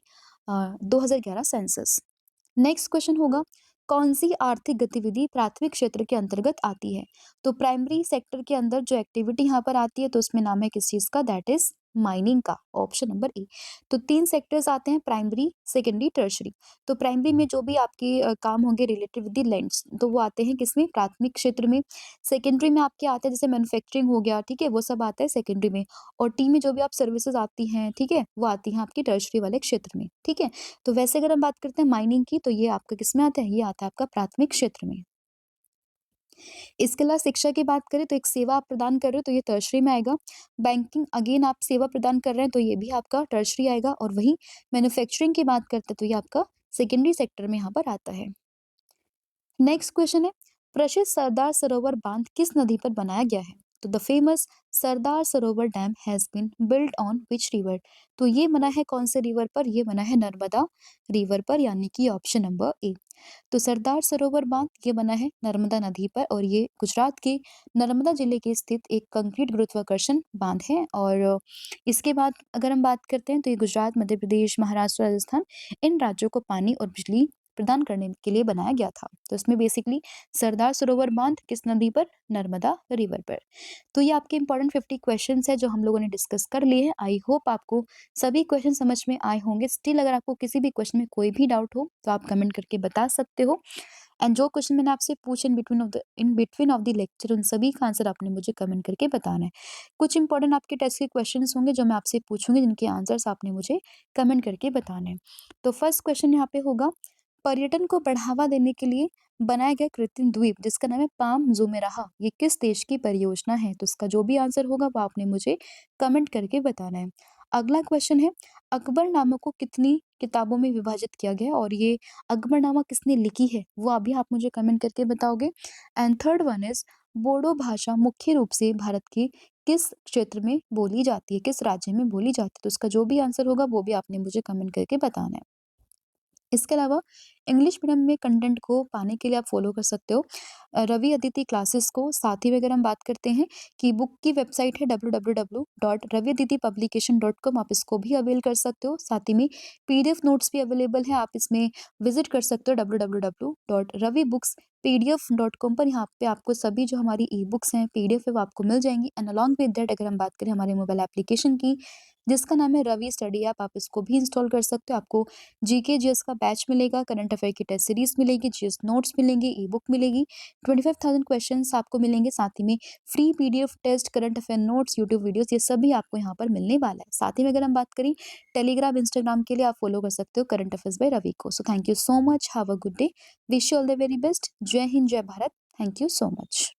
2011 census. Next question होगा, कौन-सी आर्थिक गतिविधि प्राथमिक क्षेत्र के अंतर्गत आती है? तो प्राइमरी सेक्टर के अंदर जो एक्टिविटी यहाँ पर आती है, तो उसमें नाम है किस चीज़ का? दैट इज़ माइनिंग का, ऑप्शन नंबर ए। तो 3 सेक्टर्स आते हैं, प्राइमरी, सेकेंडरी, टर्शियरी। तो प्राइमरी में जो भी आपके काम होंगे रिलेटेड विद द लैंड्स, तो वो आते हैं किसमें? प्राथमिक क्षेत्र में। सेकेंडरी में आपके आते हैं जैसे मैन्युफैक्चरिंग हो गया, ठीक है? वो सब आता है सेकेंडरी में। और टी में जो भी आप सर्विसेज़ आती हैं, ठीक है? वो आती हैं आपकी टर्शियरी वाले क्षेत्र में, ठीक है? तो वैसे अगर हम बात करते हैं माइनिंग की, तो ये आपका किसमें आता है? ये आता है आपका प्राथमिक क्षेत्र में। इसके अलावा शिक्षा की बात करें तो एक सेवा आप प्रदान कर रहे हो तो ये टर्शरी में आएगा। बैंकिंग अगेन आप सेवा प्रदान कर रहे हैं तो ये भी आपका टर्शरी आएगा, और वहीं मैन्युफैक्चरिंग की बात करते हैं तो ये आपका सेकेंडरी सेक्टर में यहाँ पर आता है। नेक्स्ट क्वेश्चन है, प्रसिद्ध सरदार सरोवर बांध किस नदी पर बनाया गया है? तो the famous Sardar Sarovar dam has been built on which river? तो ये बना है कौन से रिवर पर? ये बना है नर्मदा रिवर पर, यानी कि ऑप्शन नंबर ए। तो सरदार सरोवर बांध ये बना है नर्मदा नदी पर, और ये गुजरात के नर्मदा जिले के स्थित एक कंक्रीट गुरुत्वाकर्षण बांध है। और इसके बाद अगर हम बात करते हैं तो ये गुजरात, मध्य प्रदेश, महाराष्ट्र, राजस्थान, इन राज्यों को पानी और बिजली प्रदान करने के लिए बनाया गया था। तो इसमें बेसिकली सरदार सरोवर बांध किस नदी पर? नर्मदा रिवर पर। तो ये आपके इंपॉर्टेंट 50 क्वेश्चंस है जो हम लोगों ने डिस्कस कर लिए हैं। आई होप आपको सभी क्वेश्चन समझ में आए होंगे। स्टिल अगर आपको किसी भी क्वेश्चन में कोई भी डाउट हो तो आप कमेंट करके बता सकते हो। एंड जो क्वेश्चन मैंने आपसे पूछे in between of the lecture, उन सभी का आंसर आपने मुझे कमेंट करके बताना है। कुछ इंपॉर्टेंट आपके टेस्ट के क्वेश्चंस होंगे जो मैं आपसे पूछूंगी, जिनके आंसर्स आपने मुझे कमेंट करके बताने हैं। तो फर्स्ट क्वेश्चन यहाँ पे होगा, पर्यटन को बढ़ावा देने के लिए बनाया गया कृत्रिम द्वीप जिसका नाम है पाम जुमेराह, ये किस देश की परियोजना है? तो इसका जो भी आंसर होगा वो आपने मुझे कमेंट करके बताना है। अगला क्वेश्चन है, अकबरनामा को कितनी किताबों में विभाजित किया गया है? और ये अकबरनामा किसने लिखी है वो अभी आप मुझे कमेंट करके बताओगे। And third one is, Bodo भाषा मुख्य रूप से भारत के किस क्षेत्र में बोली जाती है, किस राज्य में बोली जाती है? तो इसका जो भी आंसर होगा वो भी आपने मुझे कमेंट करके बताना है। इसके अलावा इंग्लिश मीडियम में कंटेंट को पाने के लिए आप फॉलो कर सकते हो रवि अदिति क्लासेस को। साथ ही में अगर हम बात करते हैं कि बुक की वेबसाइट है www.raviaditipublication.com, आप इसको भी अवेल कर सकते हो। साथ ही में पीडीएफ नोट्स भी अवेलेबल है, आप इसमें विजिट कर सकते हो www.ravibooks.pdf.com पर। यहाँ पे आपको सभी जो हमारी ई बुक्स हैं, पीडीएफ है, वो आपको मिल जाएंगी। एंड अलॉन्ग विद दैट अगर हम बात करें हमारे मोबाइल एप्लीकेशन की, जिसका नाम है रवि स्टडी ऐप, आप इसको भी इंस्टॉल कर सकते हो। आपको जीके जीएस का बैच मिलेगा, करंट अफेयर की टेस्ट सीरीज मिलेगी, जीएस नोट्स मिलेंगे, ई बुक मिलेगी, 25,000 क्वेश्चंस आपको मिलेंगे। साथ ही में free PDF test, current affair notes, YouTube videos, ये सभी आपको यहाँ पर मिलने वाला है। साथ ही में अगर हम बात करें टेलीग्राम, इंस्टाग्राम के लिए आप फॉलो कर सकते हो करंट अफेयर्स बाय रवि को। So thank you so much, have a good day, wish you all the very best. जय हिंद, जय Bharat, thank you so much.